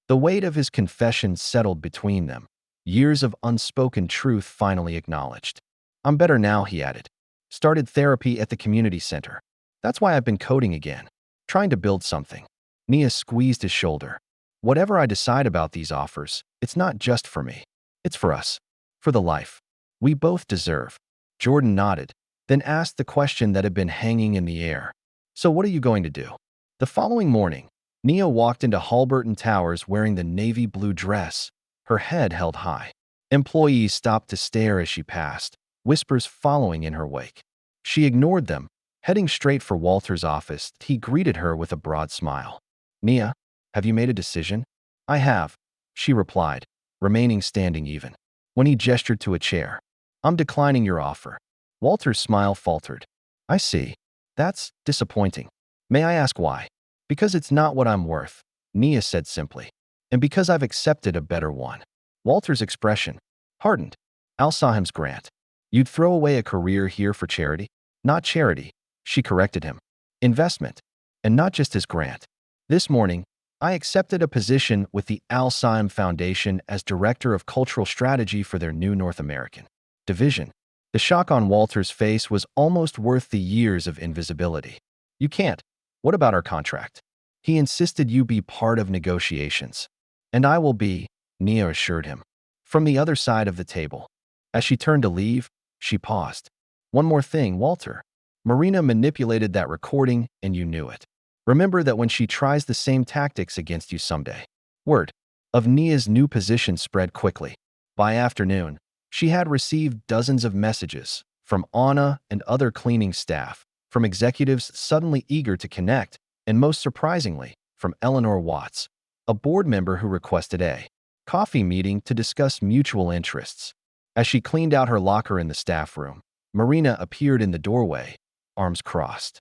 The weight of his confession settled between them. Years of unspoken truth finally acknowledged. I'm better now, he added. Started therapy at the community center. That's why I've been coding again. Trying to build something. Nia squeezed his shoulder. Whatever I decide about these offers, it's not just for me. It's for us. For the life we both deserve. Jordan nodded, then asked the question that had been hanging in the air. So what are you going to do? The following morning, Nia walked into Halberton Towers wearing the navy blue dress, her head held high. Employees stopped to stare as she passed, whispers following in her wake. She ignored them, heading straight for Walter's office. He greeted her with a broad smile. Nia, have you made a decision? I have, she replied, remaining standing even. When he gestured to a chair. I'm declining your offer. Walter's smile faltered. I see. That's disappointing. May I ask why? Because it's not what I'm worth, Nia said simply. And because I've accepted a better one. Walter's expression hardened. Al-Sahim's grant. You'd throw away a career here for charity? Not charity, she corrected him. Investment. And not just his grant. This morning, I accepted a position with the Al-Sheim Foundation as Director of Cultural Strategy for their new North American division. The shock on Walter's face was almost worth the years of invisibility. You can't. What about our contract? He insisted you be part of negotiations. And I will be, Nia assured him. From the other side of the table. As she turned to leave, she paused. One more thing, Walter. Marina manipulated that recording and you knew it. Remember that when she tries the same tactics against you someday. Word of Nia's new position spread quickly. By afternoon, she had received dozens of messages from Anna and other cleaning staff, from executives suddenly eager to connect, and most surprisingly, from Eleanor Watts, a board member who requested a coffee meeting to discuss mutual interests. As she cleaned out her locker in the staff room, Marina appeared in the doorway, arms crossed.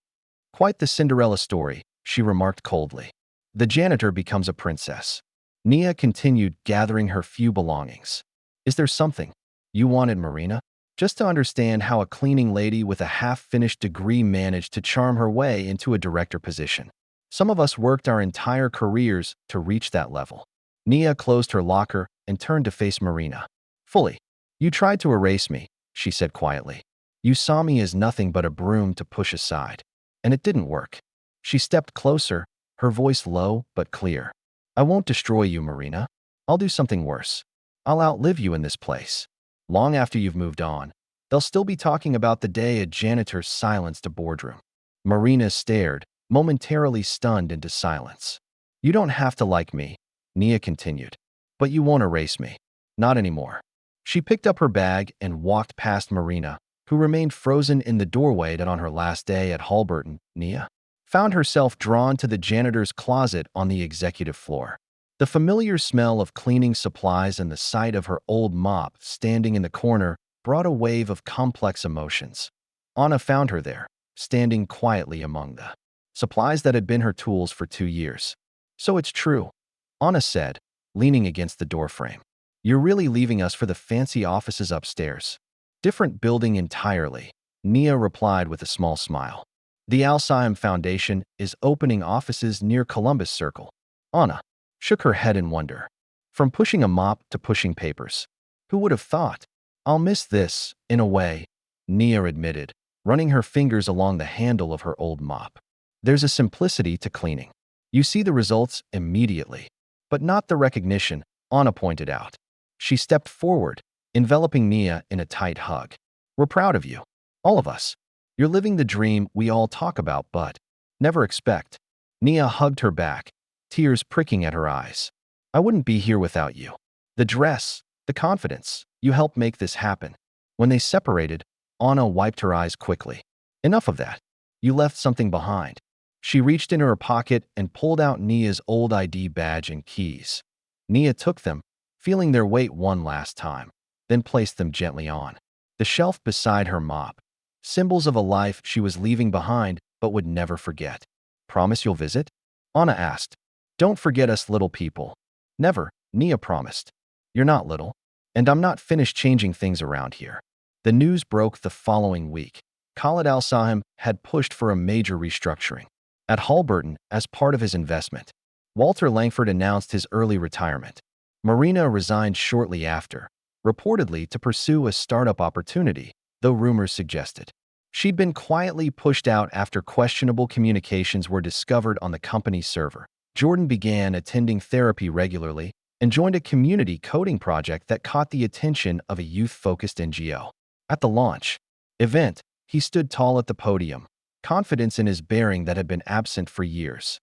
Quite the Cinderella story, she remarked coldly. The janitor becomes a princess. Nia continued gathering her few belongings. Is there something you wanted, Marina? Just to understand how a cleaning lady with a half-finished degree managed to charm her way into a director position. Some of us worked our entire careers to reach that level. Nia closed her locker and turned to face Marina. Fully. You tried to erase me, she said quietly. You saw me as nothing but a broom to push aside. And it didn't work. She stepped closer, her voice low but clear. I won't destroy you, Marina. I'll do something worse. I'll outlive you in this place. Long after you've moved on, they'll still be talking about the day a janitor silenced a boardroom. Marina stared, momentarily stunned into silence. You don't have to like me, Nia continued. But you won't erase me. Not anymore. She picked up her bag and walked past Marina, who remained frozen in the doorway that on her last day at Halberton. Nia found herself drawn to the janitor's closet on the executive floor. The familiar smell of cleaning supplies and the sight of her old mop standing in the corner brought a wave of complex emotions. Anna found her there, standing quietly among the supplies that had been her tools for 2 years. "So it's true," Anna said, leaning against the doorframe. "You're really leaving us for the fancy offices upstairs." "Different building entirely," Nia replied with a small smile. "The Al-Sheim Foundation is opening offices near Columbus Circle." Anna shook her head in wonder. From pushing a mop to pushing papers. Who would have thought? "I'll miss this, in a way," Nia admitted, running her fingers along the handle of her old mop. "There's a simplicity to cleaning. You see the results immediately, but not the recognition," Anna pointed out. She stepped forward, enveloping Nia in a tight hug. "We're proud of you. All of us. You're living the dream we all talk about but never expect." Nia hugged her back, tears pricking at her eyes. "I wouldn't be here without you. The dress, the confidence, you helped make this happen." When they separated, Anna wiped her eyes quickly. "Enough of that. You left something behind." She reached into her pocket and pulled out Nia's old ID badge and keys. Nia took them, feeling their weight one last time, then placed them gently on the shelf beside her mop. Symbols of a life she was leaving behind but would never forget. "Promise you'll visit?" Anna asked. "Don't forget us little people." "Never," Nia promised. "You're not little, and I'm not finished changing things around here." The news broke the following week. Khalid Al-Sahim had pushed for a major restructuring at Halberton as part of his investment. Walter Langford announced his early retirement. Marina resigned shortly after, reportedly to pursue a startup opportunity, though rumors suggested she'd been quietly pushed out after questionable communications were discovered on the company's server. Jordan began attending therapy regularly and joined a community coding project that caught the attention of a youth-focused NGO. At the launch event, he stood tall at the podium, confidence in his bearing that had been absent for years.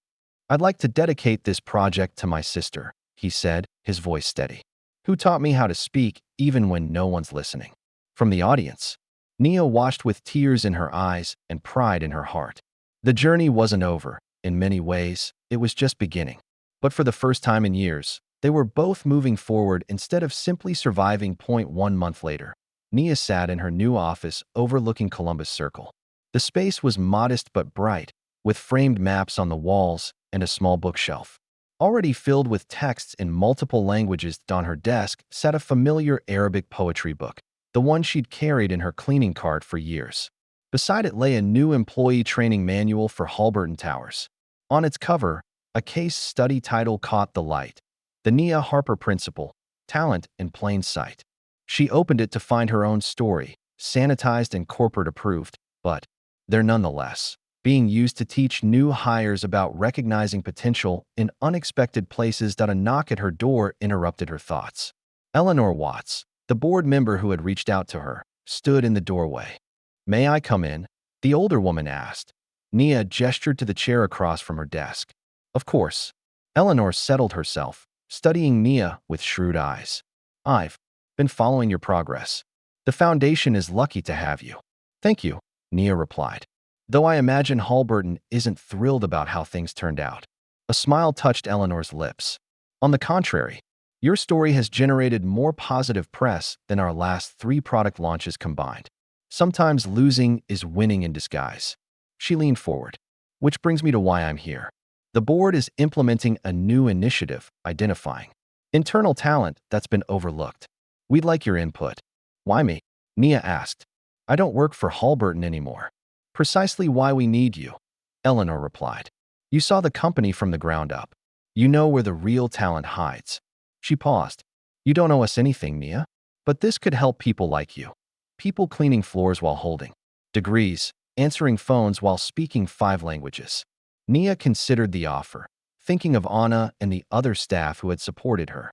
"I'd like to dedicate this project to my sister," he said, his voice steady, "who taught me how to speak even when no one's listening." From the audience, Nia watched with tears in her eyes and pride in her heart. The journey wasn't over. In many ways, it was just beginning. But for the first time in years, they were both moving forward instead of simply surviving. 1 month later, Nia sat in her new office overlooking Columbus Circle. The space was modest but bright, with framed maps on the walls and a small bookshelf. Already filled with texts in multiple languages, on her desk sat a familiar Arabic poetry book, the one she'd carried in her cleaning cart for years. Beside it lay a new employee training manual for Halberton Towers. On its cover, a case study title caught the light: The Nia Harper Principle, Talent in Plain Sight. She opened it to find her own story, sanitized and corporate approved, but there nonetheless, being used to teach new hires about recognizing potential in unexpected places. A knock at her door interrupted her thoughts. Eleanor Watts, the board member who had reached out to her, stood in the doorway. "May I come in?" the older woman asked. Nia gestured to the chair across from her desk. "Of course." Eleanor settled herself, studying Nia with shrewd eyes. "I've been following your progress. The foundation is lucky to have you." "Thank you," Nia replied. "Though I imagine Halberton isn't thrilled about how things turned out." A smile touched Eleanor's lips. "On the contrary, your story has generated more positive press than our last 3 product launches combined. Sometimes losing is winning in disguise." She leaned forward. "Which brings me to why I'm here. The board is implementing a new initiative identifying internal talent that's been overlooked. We'd like your input." "Why me?" Nia asked. "I don't work for Halberton anymore." "Precisely why we need you," Eleanor replied. "You saw the company from the ground up. You know where the real talent hides." She paused. "You don't owe us anything, Nia, but this could help people like you. People cleaning floors while holding degrees, answering phones while speaking 5 languages." Nia considered the offer, thinking of Anna and the other staff who had supported her.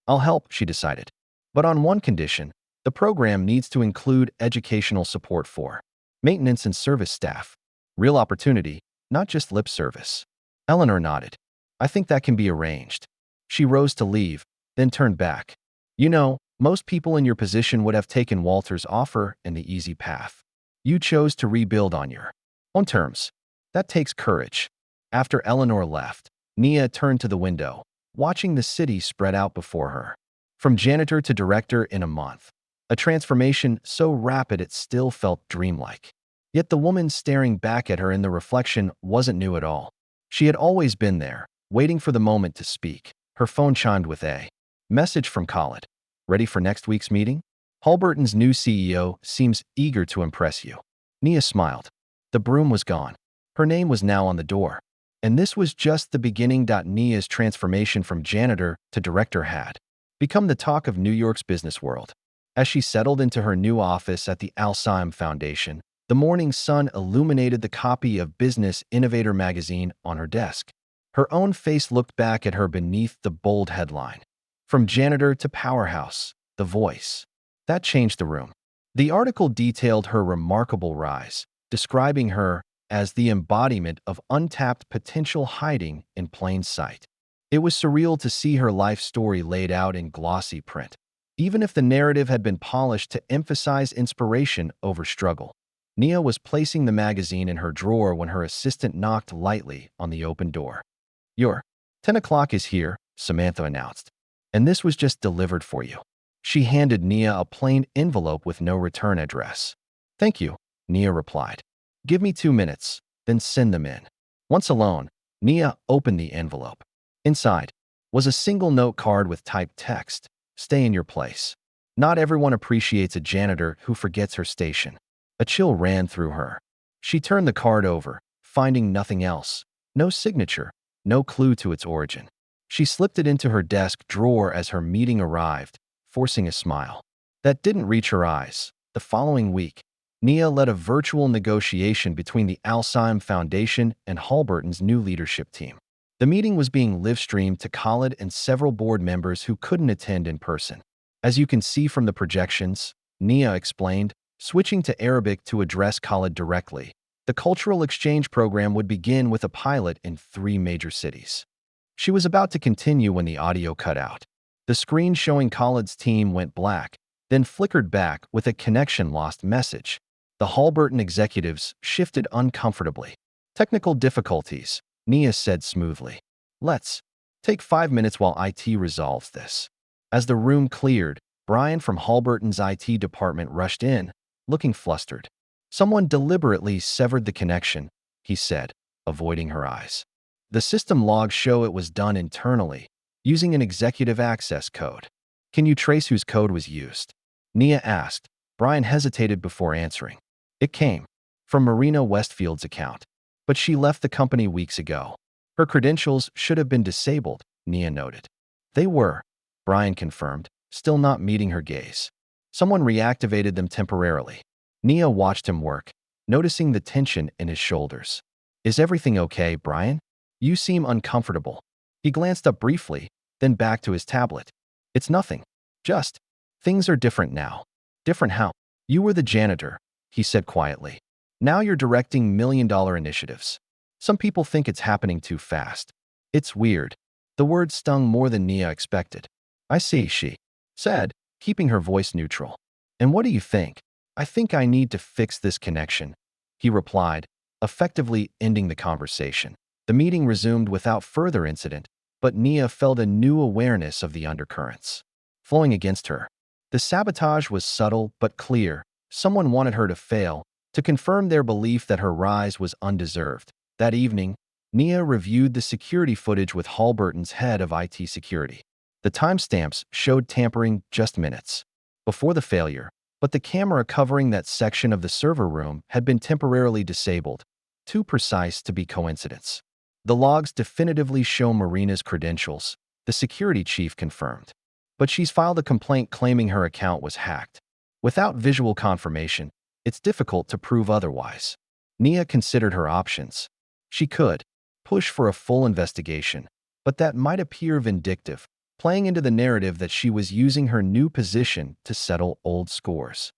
"I'll help," she decided. "But on one condition: the program needs to include educational support for maintenance and service staff. Real opportunity, not just lip service." Eleanor nodded. "I think that can be arranged." She rose to leave, then turned back. "You know, Most people in your position would have taken Walter's offer and the easy path. You chose to rebuild on your own terms. That takes courage. After Eleanor left, Nia turned to the window, watching the city spread out before her. From janitor to director in a month. A transformation so rapid it still felt dreamlike. Yet the woman staring back at her in the reflection wasn't new at all. She had always been there, waiting for the moment to speak. Her phone chimed with a message from Khaled. Ready for next week's meeting? Halberton's new CEO seems eager to impress you. Nia smiled. The broom was gone. Her name was now on the door. And this was just the beginning. Nia's transformation from janitor to director had become the talk of New York's business world. As she settled into her new office at the Al-Sheim Foundation, the morning sun illuminated the copy of Business Innovator magazine on her desk. Her own face looked back at her beneath the bold headline. From janitor to powerhouse, the voice. That changed the room. The article detailed her remarkable rise, describing her as the embodiment of untapped potential hiding in plain sight. It was surreal to see her life story laid out in glossy print, even if the narrative had been polished to emphasize inspiration over struggle. Nia was placing the magazine in her drawer when her assistant knocked lightly on the open door. Your 10 o'clock is here, Samantha announced. And this was just delivered for you. She handed Nia a plain envelope with no return address. Thank you, Nia replied. Give me 2 minutes, then send them in. Once alone, Nia opened the envelope. Inside was a single note card with typed text. Stay in your place. Not everyone appreciates a janitor who forgets her station. A chill ran through her. She turned the card over, finding nothing else. No signature, no clue to its origin. She slipped it into her desk drawer as her meeting arrived, forcing a smile. That didn't reach her eyes. The following week, Nia led a virtual negotiation between the Al-Sheim Foundation and Halberton's new leadership team. The meeting was being live-streamed to Khaled and several board members who couldn't attend in person. As you can see from the projections, Nia explained, switching to Arabic to address Khaled directly. The cultural exchange program would begin with a pilot in 3 major cities. She was about to continue when the audio cut out. The screen showing Khaled's team went black, then flickered back with a connection lost message. The Halberton executives shifted uncomfortably. Technical difficulties, Nia said smoothly. Let's take 5 minutes while IT resolves this. As the room cleared, Brian from Halberton's IT department rushed in, looking flustered. Someone deliberately severed the connection, he said, avoiding her eyes. The system logs show it was done internally, using an executive access code. Can you trace whose code was used? Nia asked. Brian hesitated before answering. It came from Marina Westfield's account, but she left the company weeks ago. Her credentials should have been disabled, Nia noted. They were, Brian confirmed, still not meeting her gaze. Someone reactivated them temporarily. Nia watched him work, noticing the tension in his shoulders. Is everything okay, Brian? You seem uncomfortable. He glanced up briefly, then back to his tablet. It's nothing. Just, things are different now. Different how? You were the janitor, he said quietly. Now you're directing million-dollar initiatives. Some people think it's happening too fast. It's weird. The word stung more than Nia expected. I see, she said, keeping her voice neutral. And what do you think? I think I need to fix this connection, he replied, effectively ending the conversation. The meeting resumed without further incident, but Nia felt a new awareness of the undercurrents flowing against her. The sabotage was subtle but clear. Someone wanted her to fail, to confirm their belief that her rise was undeserved. That evening, Nia reviewed the security footage with Halberton's head of IT security. The timestamps showed tampering just minutes before the failure, but the camera covering that section of the server room had been temporarily disabled, too precise to be coincidence. The logs definitively show Marina's credentials, the security chief confirmed. But she's filed a complaint claiming her account was hacked. Without visual confirmation, it's difficult to prove otherwise. Nia considered her options. She could push for a full investigation, but that might appear vindictive, playing into the narrative that she was using her new position to settle old scores.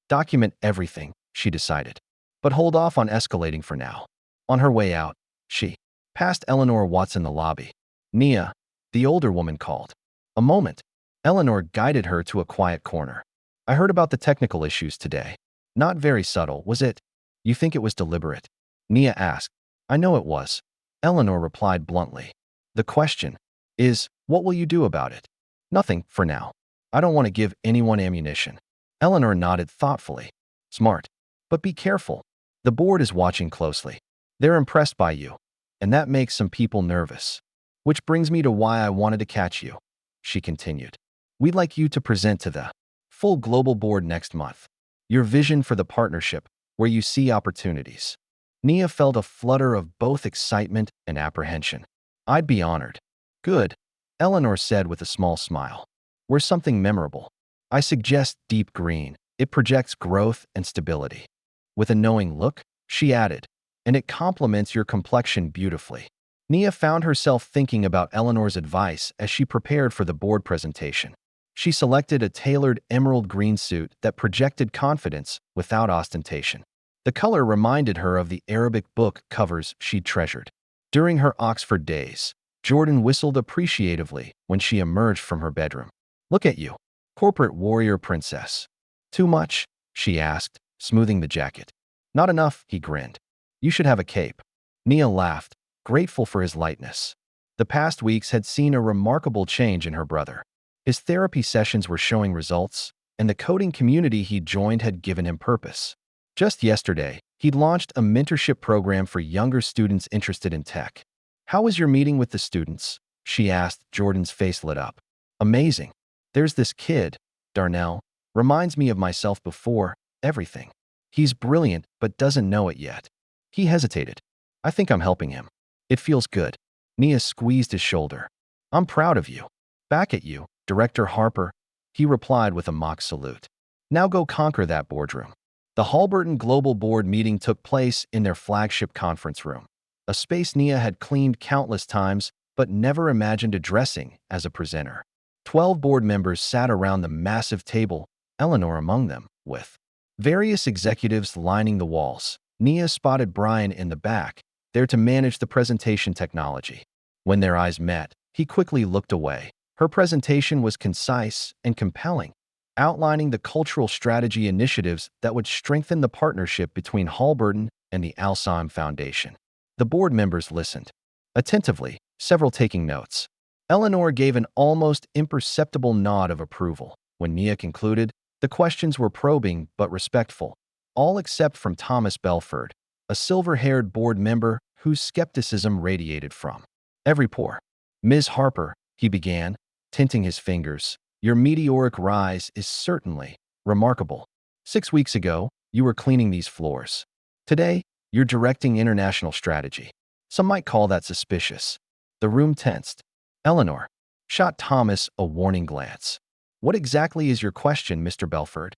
Document everything, she decided, but hold off on escalating for now. On her way out, she passed Eleanor Watts in the lobby. Nia, the older woman called. A moment. Eleanor guided her to a quiet corner. I heard about the technical issues today. Not very subtle, was it? You think it was deliberate? Nia asked. I know it was. Eleanor replied bluntly. The question is, what will you do about it? Nothing, for now. I don't want to give anyone ammunition. Eleanor nodded thoughtfully. Smart. But be careful. The board is watching closely. They're impressed by you. And that makes some people nervous. Which brings me to why I wanted to catch you, she continued. We'd like you to present to the full global board next month. Your vision for the partnership, where you see opportunities. Nia felt a flutter of both excitement and apprehension. I'd be honored. Good, Eleanor said with a small smile. We're something memorable. I suggest deep green. It projects growth and stability. With a knowing look, she added, and it complements your complexion beautifully. Nia found herself thinking about Eleanor's advice as she prepared for the board presentation. She selected a tailored emerald green suit that projected confidence without ostentation. The color reminded her of the Arabic book covers she'd treasured. During her Oxford days, Jordan whistled appreciatively when she emerged from her bedroom. Look at you, corporate warrior princess. Too much? She asked, smoothing the jacket. Not enough, he grinned. You should have a cape. Nia laughed, grateful for his lightness. The past weeks had seen a remarkable change in her brother. His therapy sessions were showing results, and the coding community he'd joined had given him purpose. Just yesterday, he'd launched a mentorship program for younger students interested in tech. How was your meeting with the students? She asked. Jordan's face lit up. Amazing. There's this kid, Darnell, reminds me of myself before everything. He's brilliant but doesn't know it yet. He hesitated. I think I'm helping him. It feels good. Nia squeezed his shoulder. I'm proud of you. Back at you, Director Harper, he replied with a mock salute. Now go conquer that boardroom. The Halberton Global Board meeting took place in their flagship conference room, a space Nia had cleaned countless times but never imagined addressing as a presenter. 12 board members sat around the massive table, Eleanor among them, with various executives lining the walls. Nia spotted Brian in the back, there to manage the presentation technology. When their eyes met, he quickly looked away. Her presentation was concise and compelling, outlining the cultural strategy initiatives that would strengthen the partnership between Halberton and the Al-Sheim Foundation. The board members listened attentively, several taking notes. Eleanor gave an almost imperceptible nod of approval. When Nia concluded, the questions were probing but respectful, all except from Thomas Belford, a silver-haired board member whose skepticism radiated from every pore. Ms. Harper, he began, tinting his fingers, your meteoric rise is certainly remarkable. 6 weeks ago, you were cleaning these floors. Today, you're directing international strategy. Some might call that suspicious. The room tensed. Eleanor shot Thomas a warning glance. What exactly is your question, Mr. Belford?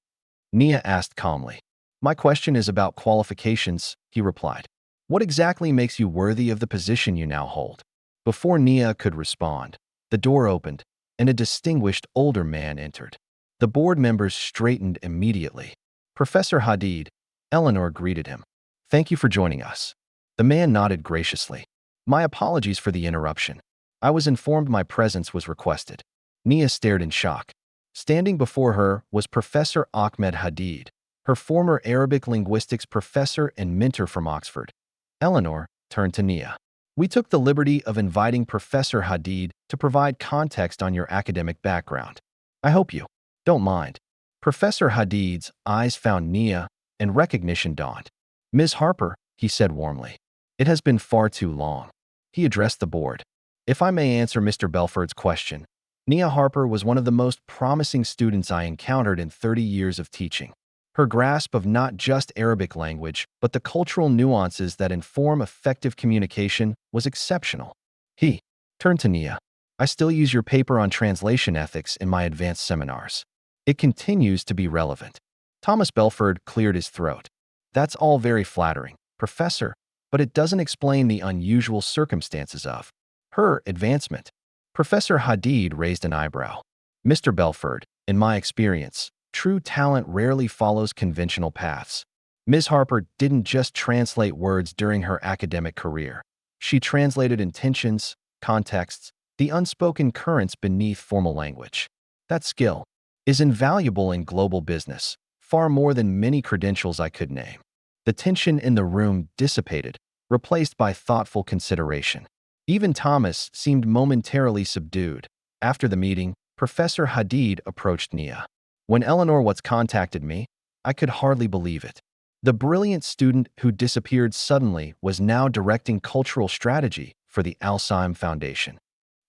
Nia asked calmly. My question is about qualifications, he replied. What exactly makes you worthy of the position you now hold? Before Nia could respond, the door opened, and a distinguished older man entered. The board members straightened immediately. Professor Hadid, Eleanor greeted him. Thank you for joining us. The man nodded graciously. My apologies for the interruption. I was informed my presence was requested. Nia stared in shock. Standing before her was Professor Ahmed Hadid, her former Arabic linguistics professor and mentor from Oxford. Eleanor turned to Nia. We took the liberty of inviting Professor Hadid to provide context on your academic background. I hope you don't mind. Professor Hadid's eyes found Nia, and recognition dawned. Ms. Harper, he said warmly. It has been far too long. He addressed the board. If I may answer Mr. Belford's question, Nia Harper was one of the most promising students I encountered in 30 years of teaching. Her grasp of not just Arabic language, but the cultural nuances that inform effective communication was exceptional. He turned to Nia. I still use your paper on translation ethics in my advanced seminars. It continues to be relevant. Thomas Belford cleared his throat. That's all very flattering, Professor, but it doesn't explain the unusual circumstances of her advancement. Professor Hadid raised an eyebrow. Mr. Belford, in my experience, true talent rarely follows conventional paths. Ms. Harper didn't just translate words during her academic career. She translated intentions, contexts, the unspoken currents beneath formal language. That skill is invaluable in global business, far more than many credentials I could name. The tension in the room dissipated, replaced by thoughtful consideration. Even Thomas seemed momentarily subdued. After the meeting, Professor Hadid approached Nia. When Eleanor Watts contacted me, I could hardly believe it. The brilliant student who disappeared suddenly was now directing cultural strategy for the Al-Sheim Foundation.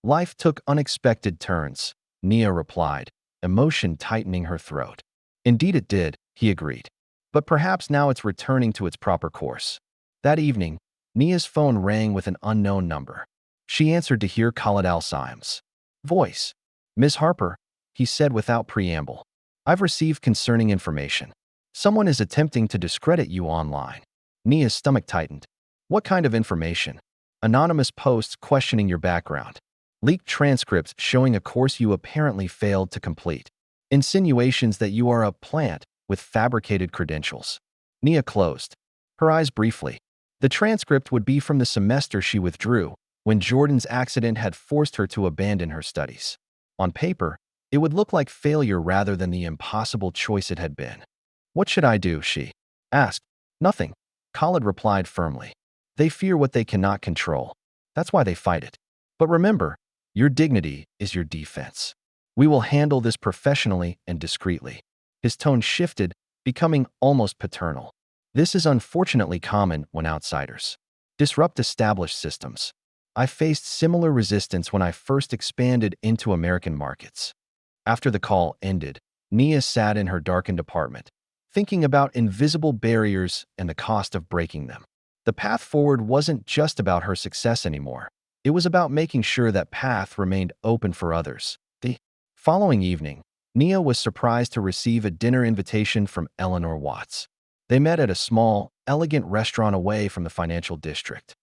Life took unexpected turns, Nia replied, emotion tightening her throat. Indeed it did, he agreed. But perhaps now it's returning to its proper course. That evening, Nia's phone rang with an unknown number. She answered to hear Khalid Al-Sahim's voice. "Ms. Harper," he said without preamble. "I've received concerning information. Someone is attempting to discredit you online." Nia's stomach tightened. "What kind of information?" "Anonymous posts questioning your background. Leaked transcripts showing a course you apparently failed to complete. Insinuations that you are a plant with fabricated credentials." Nia closed her eyes briefly. The transcript would be from the semester she withdrew when Jordan's accident had forced her to abandon her studies. On paper, it would look like failure rather than the impossible choice it had been. "What should I do?" she asked. "Nothing," Khaled replied firmly. "They fear what they cannot control. That's why they fight it. But remember, your dignity is your defense. We will handle this professionally and discreetly." His tone shifted, becoming almost paternal. "This is unfortunately common when outsiders disrupt established systems. I faced similar resistance when I first expanded into American markets." After the call ended, Nia sat in her darkened apartment, thinking about invisible barriers and the cost of breaking them. The path forward wasn't just about her success anymore. It was about making sure that path remained open for others. The following evening, Nia was surprised to receive a dinner invitation from Eleanor Watts. They met at a small, elegant restaurant away from the financial district.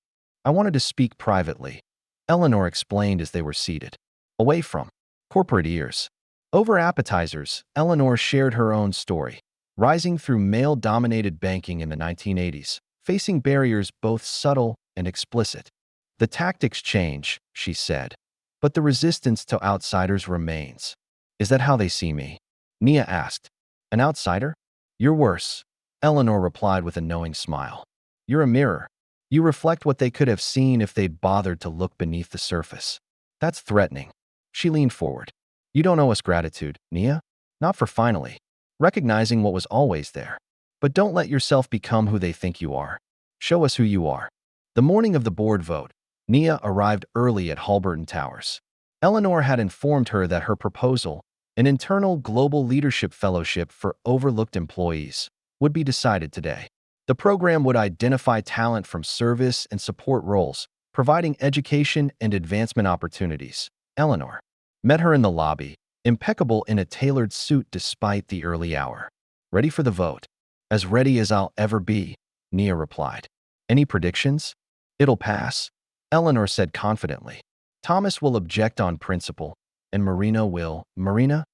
"I wanted to speak privately," Eleanor explained as they were seated, away from corporate ears. Over appetizers, Eleanor shared her own story, rising through male-dominated banking in the 1980s, facing barriers both subtle and explicit. "The tactics change," she said, "but the resistance to outsiders remains." "Is that how they see me?" Nia asked. "An outsider? You're worse," Eleanor replied with a knowing smile. "You're a mirror. You reflect what they could have seen if they'd bothered to look beneath the surface." "That's threatening." She leaned forward. "You don't owe us gratitude, Nia. Not for finally recognizing what was always there. But don't let yourself become who they think you are. Show us who you are." The morning of the board vote, Nia arrived early at Halberton Towers. Eleanor had informed her that her proposal, an internal global leadership fellowship for overlooked employees, would be decided today. The program would identify talent from service and support roles, providing education and advancement opportunities. Eleanor met her in the lobby, impeccable in a tailored suit despite the early hour. "Ready for the vote?" "As ready as I'll ever be," Nia replied. "Any predictions?" "It'll pass," Eleanor said confidently. "Thomas will object on principle, and Marina will." "Marina?"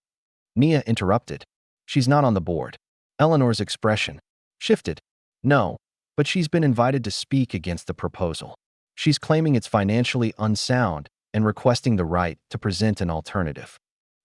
Nia interrupted. "She's not on the board." Eleanor's expression shifted. "No, but she's been invited to speak against the proposal. She's claiming it's financially unsound and requesting the right to present an alternative."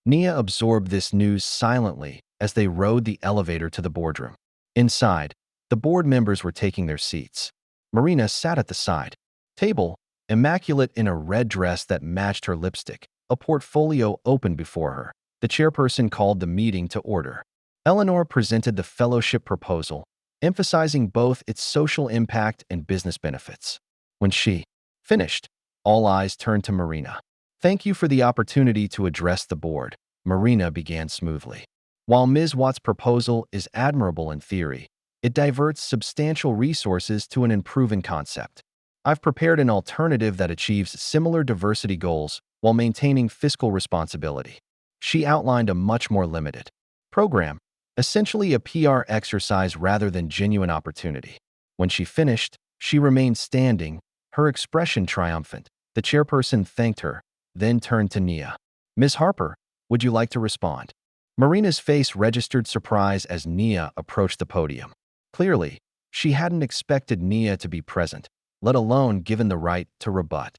Nia absorbed this news silently as they rode the elevator to the boardroom. Inside, the board members were taking their seats. Marina sat at the side table, immaculate in a red dress that matched her lipstick, a portfolio open before her. The chairperson called the meeting to order. Eleanor presented the fellowship proposal, emphasizing both its social impact and business benefits. When she finished, all eyes turned to Marina. "Thank you for the opportunity to address the board," Marina began smoothly. "While Ms. Watt's proposal is admirable in theory, it diverts substantial resources to an unproven concept. I've prepared an alternative that achieves similar diversity goals while maintaining fiscal responsibility." She outlined a much more limited program, essentially a PR exercise rather than genuine opportunity. When she finished, she remained standing, her expression triumphant. The chairperson thanked her, then turned to Nia. "Ms. Harper, would you like to respond?" Marina's face registered surprise as Nia approached the podium. Clearly, she hadn't expected Nia to be present, let alone given the right to rebut.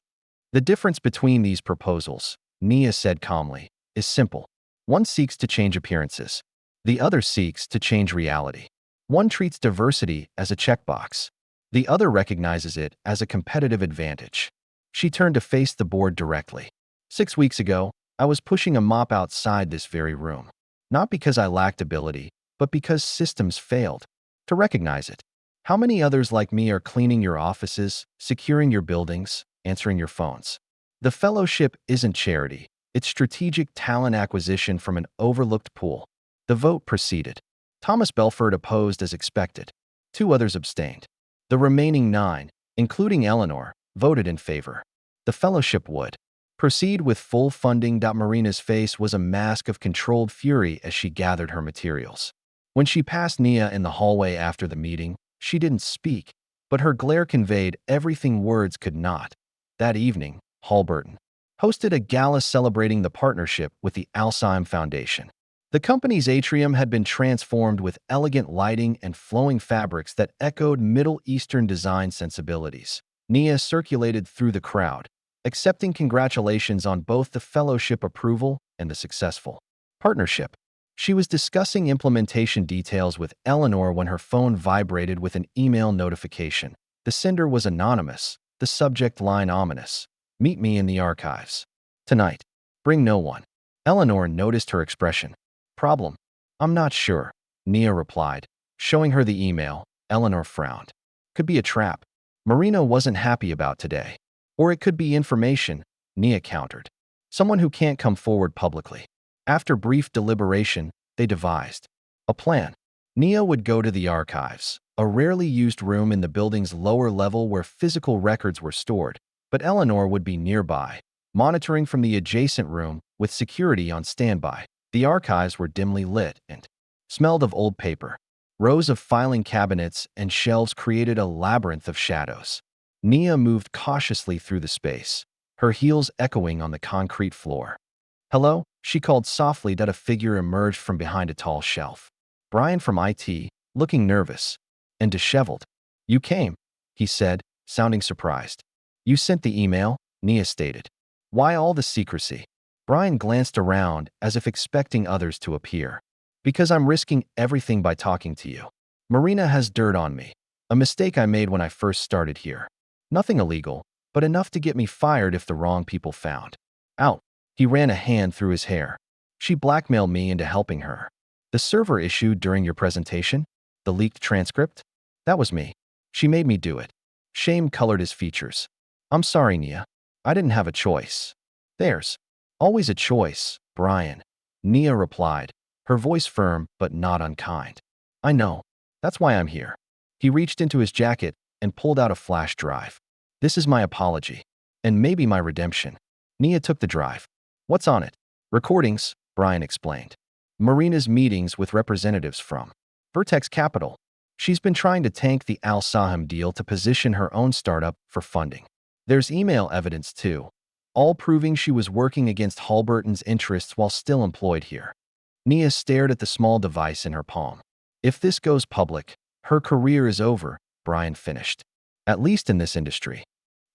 "The difference between these proposals," Nia said calmly, "is simple. One seeks to change appearances. The other seeks to change reality. One treats diversity as a checkbox. The other recognizes it as a competitive advantage. She turned to face the board directly. 6 weeks ago, I was pushing a mop outside this very room. Not because I lacked ability, but because systems failed to recognize it. How many others like me are cleaning your offices, securing your buildings, answering your phones? The fellowship isn't charity. It's strategic talent acquisition from an overlooked pool. The vote proceeded. Thomas Belford opposed as expected. 2 others abstained. The remaining 9, including Eleanor, voted in favor. The fellowship would proceed with full funding. Marina's face was a mask of controlled fury as she gathered her materials. When she passed Nia in the hallway after the meeting, she didn't speak, but her glare conveyed everything words could not. That evening, Halberton hosted a gala celebrating the partnership with the Al-Sheim Foundation. The company's atrium had been transformed with elegant lighting and flowing fabrics that echoed Middle Eastern design sensibilities. Nia circulated through the crowd, accepting congratulations on both the fellowship approval and the successful partnership. She was discussing implementation details with Eleanor when her phone vibrated with an email notification. The sender was anonymous, the subject line ominous. Meet me in the archives. Tonight. Bring no one. Eleanor noticed her expression. Problem? I'm not sure, Nia replied. Showing her the email, Eleanor frowned. Could be a trap. Marina wasn't happy about today. Or it could be information, Nia countered. Someone who can't come forward publicly. After brief deliberation, they devised a plan. Nia would go to the archives, a rarely used room in the building's lower level where physical records were stored, but Eleanor would be nearby, monitoring from the adjacent room with security on standby. The archives were dimly lit and smelled of old paper. Rows of filing cabinets and shelves created a labyrinth of shadows. Nia moved cautiously through the space, her heels echoing on the concrete floor. Hello, she called softly. A figure emerged from behind a tall shelf. Brian from IT, looking nervous and disheveled. You came, he said, sounding surprised. You sent the email, Nia stated. Why all the secrecy? Brian glanced around as if expecting others to appear. Because I'm risking everything by talking to you. Marina has dirt on me. A mistake I made when I first started here. Nothing illegal, but enough to get me fired if the wrong people found out. He ran a hand through his hair. She blackmailed me into helping her. The server issue during your presentation? The leaked transcript? That was me. She made me do it. Shame colored his features. I'm sorry, Nia. I didn't have a choice. There's always a choice, Brian. Nia replied, her voice firm but not unkind. I know. That's why I'm here. He reached into his jacket and pulled out a flash drive. This is my apology. And maybe my redemption. Nia took the drive. What's on it? Recordings, Brian explained. Marina's meetings with representatives from Vertex Capital. She's been trying to tank the Al-Sahim deal to position her own startup for funding. There's email evidence too, all proving she was working against Halberton's interests while still employed here. Nia stared at the small device in her palm. If this goes public, her career is over, Brian finished. At least in this industry.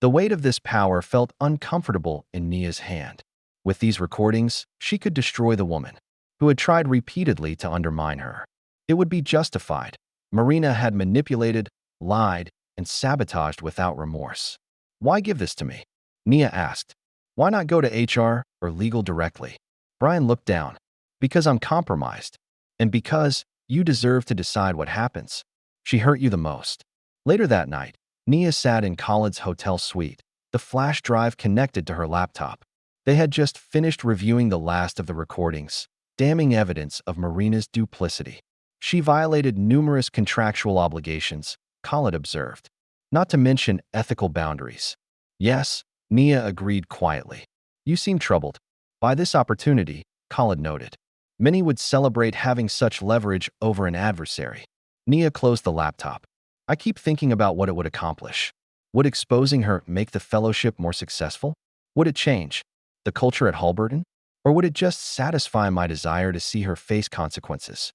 The weight of this power felt uncomfortable in Nia's hand. With these recordings, she could destroy the woman who had tried repeatedly to undermine her. It would be justified. Marina had manipulated, lied, and sabotaged without remorse. Why give this to me? Nia asked. Why not go to HR or legal directly? Brian looked down. Because I'm compromised. And because you deserve to decide what happens. She hurt you the most. Later that night, Nia sat in Khaled's hotel suite, the flash drive connected to her laptop. They had just finished reviewing the last of the recordings, damning evidence of Marina's duplicity. She violated numerous contractual obligations, Khaled observed, not to mention ethical boundaries. Yes, Nia agreed quietly. You seem troubled. By this opportunity, Khaled noted. Many would celebrate having such leverage over an adversary. Nia closed the laptop. I keep thinking about what it would accomplish. Would exposing her make the fellowship more successful? Would it change the culture at Halberton? Or would it just satisfy my desire to see her face consequences?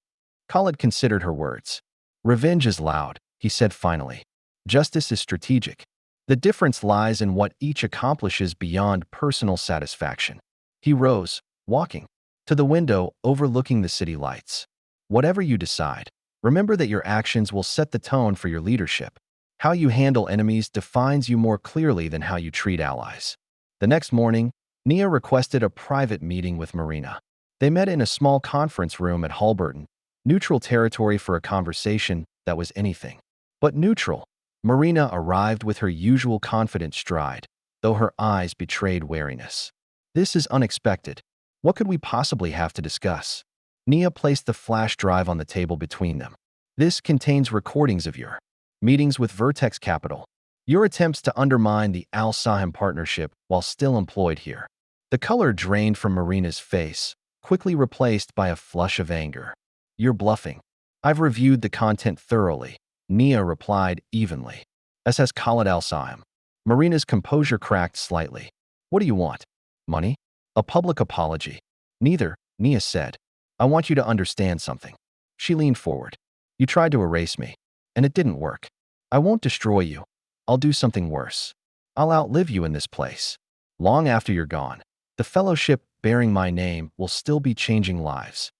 Khaled considered her words. Revenge is loud, he said finally. Justice is strategic. The difference lies in what each accomplishes beyond personal satisfaction. He rose, walking to the window overlooking the city lights. Whatever you decide, remember that your actions will set the tone for your leadership. How you handle enemies defines you more clearly than how you treat allies. The next morning, Nia requested a private meeting with Marina. They met in a small conference room at Halberton, neutral territory for a conversation that was anything but neutral. Marina arrived with her usual confident stride, though her eyes betrayed wariness. This is unexpected. What could we possibly have to discuss? Nia placed the flash drive on the table between them. This contains recordings of your meetings with Vertex Capital, your attempts to undermine the Al-Sahim partnership while still employed here. The color drained from Marina's face, quickly replaced by a flush of anger. You're bluffing. I've reviewed the content thoroughly, Nia replied evenly. As has Khalid Al-Sahim. Marina's composure cracked slightly. What do you want? Money? A public apology? Neither, Nia said. I want you to understand something. She leaned forward. You tried to erase me, and it didn't work. I won't destroy you. I'll do something worse. I'll outlive you in this place. Long after you're gone, the fellowship bearing my name will still be changing lives.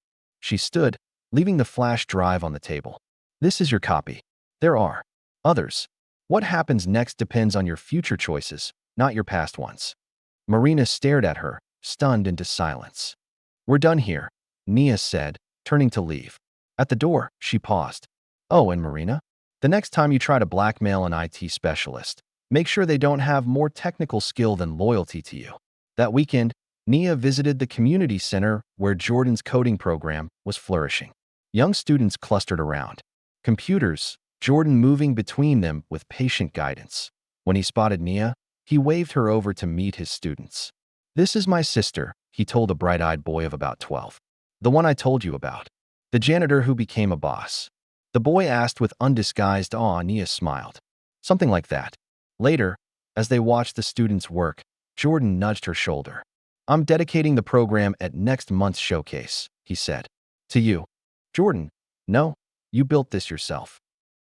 She stood, leaving the flash drive on the table. This is your copy. There are others. What happens next depends on your future choices, not your past ones. Marina stared at her, stunned into silence. We're done here, Nia said, turning to leave. At the door, she paused. Oh, and Marina? The next time you try to blackmail an IT specialist, make sure they don't have more technical skill than loyalty to you. That weekend, Nia visited the community center where Jordan's coding program was flourishing. Young students clustered around. Computers, Jordan moving between them with patient guidance. When he spotted Nia, he waved her over to meet his students. This is my sister, he told a bright-eyed boy of about 12. The one I told you about. The janitor who became a boss. The boy asked with undisguised awe. Nia smiled. Something like that. Later, as they watched the students work, Jordan nudged her shoulder. I'm dedicating the program at next month's showcase, he said. To you. Jordan, no, you built this yourself.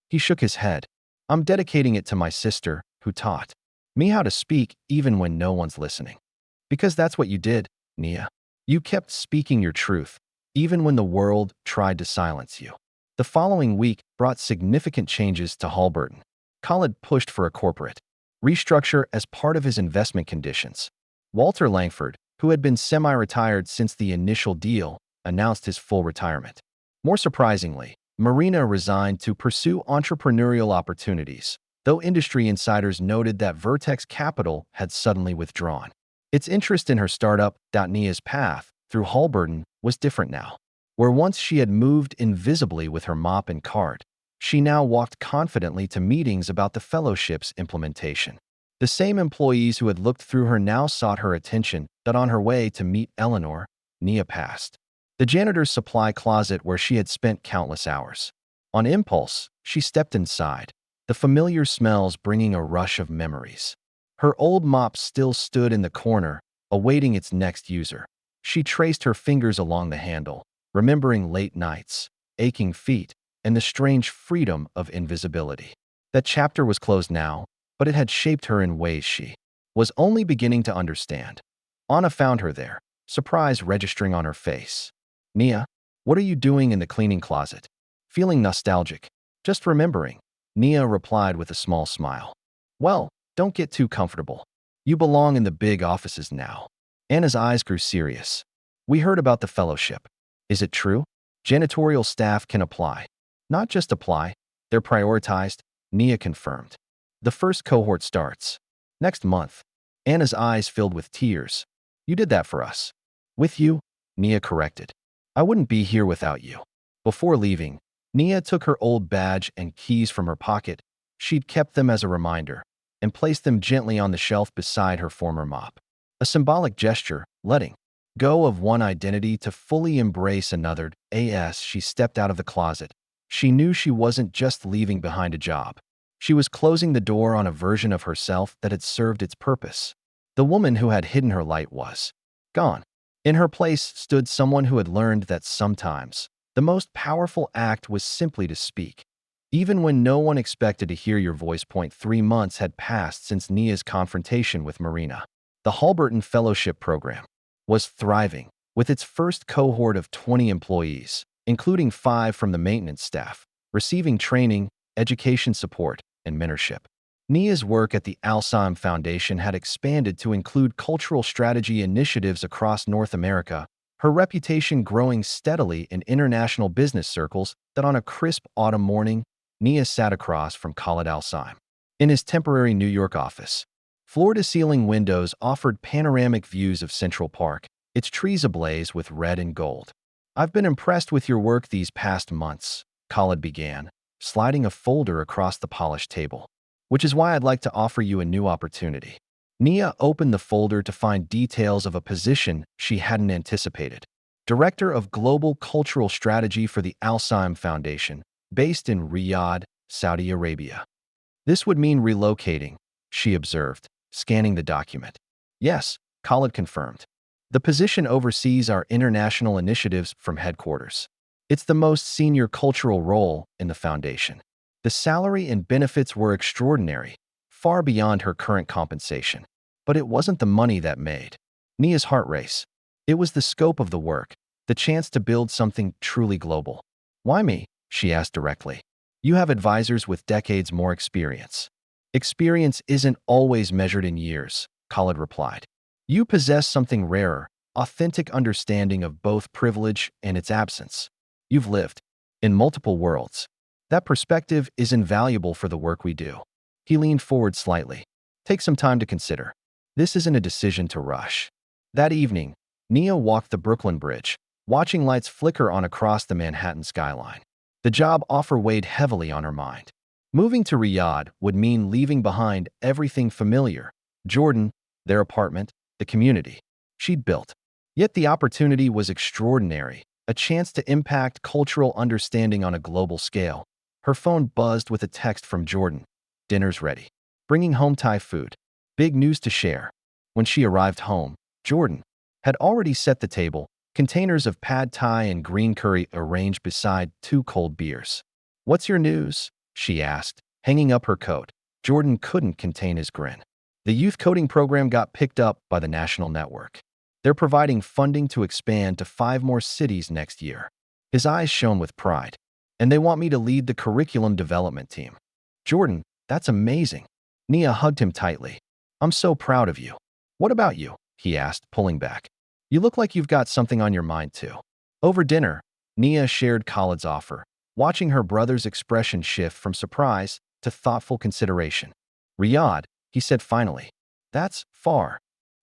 He shook his head. I'm dedicating it to my sister, who taught me how to speak even when no one's listening. Because that's what you did, Nia. You kept speaking your truth, even when the world tried to silence you. The following week brought significant changes to Halberton. Khaled pushed for a corporate restructure as part of his investment conditions. Walter Langford, who had been semi-retired since the initial deal, announced his full retirement. More surprisingly, Marina resigned to pursue entrepreneurial opportunities, though industry insiders noted that Vertex Capital had suddenly withdrawn. Its interest in her startup, Nia's path through Halberton, was different now. Where once she had moved invisibly with her mop and cart, she now walked confidently to meetings about the fellowship's implementation. The same employees who had looked through her now sought her attention that on her way to meet Eleanor, Nia passed the janitor's supply closet where she had spent countless hours. On impulse, she stepped inside, the familiar smells bringing a rush of memories. Her old mop still stood in the corner, awaiting its next user. She traced her fingers along the handle, remembering late nights, aching feet, and the strange freedom of invisibility. That chapter was closed now, but it had shaped her in ways she was only beginning to understand. Anna found her there, surprise registering on her face. Nia, what are you doing in the cleaning closet? Feeling nostalgic. Just remembering. Nia replied with a small smile. Well, don't get too comfortable. You belong in the big offices now. Anna's eyes grew serious. We heard about the fellowship. Is it true? Janitorial staff can apply. Not just apply, they're prioritized, Nia confirmed. The first cohort starts next month. Anna's eyes filled with tears. You did that for us. With you, Nia corrected. I wouldn't be here without you. Before leaving, Nia took her old badge and keys from her pocket. She'd kept them as a reminder and placed them gently on the shelf beside her former mop. A symbolic gesture, letting go of one identity to fully embrace another. As she stepped out of the closet, she knew she wasn't just leaving behind a job. She was closing the door on a version of herself that had served its purpose. The woman who had hidden her light was gone. In her place stood someone who had learned that sometimes the most powerful act was simply to speak. Even when no one expected to hear your voice. 3 months had passed since Nia's confrontation with Marina. The Halberton Fellowship program was thriving, with its first cohort of 20 employees, including 5 from the maintenance staff, receiving training, education support, and mentorship. Nia's work at the Al-Sheim Foundation had expanded to include cultural strategy initiatives across North America, her reputation growing steadily in international business circles. That on a crisp autumn morning, Nia sat across from Khalid Al-Sahim in his temporary New York office. Floor-to-ceiling windows offered panoramic views of Central Park, its trees ablaze with red and gold. "I've been impressed with your work these past months," Khalid began, sliding a folder across the polished table. "Which is why I'd like to offer you a new opportunity." Nia opened the folder to find details of a position she hadn't anticipated. Director of Global Cultural Strategy for the Al-Sheim Foundation, based in Riyadh, Saudi Arabia. "This would mean relocating," she observed, scanning the document. "Yes," Khalid confirmed. "The position oversees our international initiatives from headquarters. It's the most senior cultural role in the foundation." The salary and benefits were extraordinary, far beyond her current compensation. But it wasn't the money that made Nia's heart race. It was the scope of the work, the chance to build something truly global. "Why me?" she asked directly. "You have advisors with decades more experience." "Experience isn't always measured in years," Khalid replied. "You possess something rarer, authentic understanding of both privilege and its absence. You've lived in multiple worlds. That perspective is invaluable for the work we do." He leaned forward slightly. "Take some time to consider. This isn't a decision to rush." That evening, Nia walked the Brooklyn Bridge, watching lights flicker on across the Manhattan skyline. The job offer weighed heavily on her mind. Moving to Riyadh would mean leaving behind everything familiar: Jordan, their apartment, the community she'd built. Yet the opportunity was extraordinary, a chance to impact cultural understanding on a global scale. Her phone buzzed with a text from Jordan. "Dinner's ready. Bringing home Thai food. Big news to share." When she arrived home, Jordan had already set the table, containers of pad thai and green curry arranged beside 2 cold beers. "What's your news?" she asked, hanging up her coat. Jordan couldn't contain his grin. "The youth coding program got picked up by the national network. They're providing funding to expand to 5 more cities next year." His eyes shone with pride. "And they want me to lead the curriculum development team." "Jordan, that's amazing." Nia hugged him tightly. "I'm so proud of you." "What about you?" he asked, pulling back. "You look like you've got something on your mind too." Over dinner, Nia shared Khalid's offer, watching her brother's expression shift from surprise to thoughtful consideration. "Riyadh," he said finally. "That's far."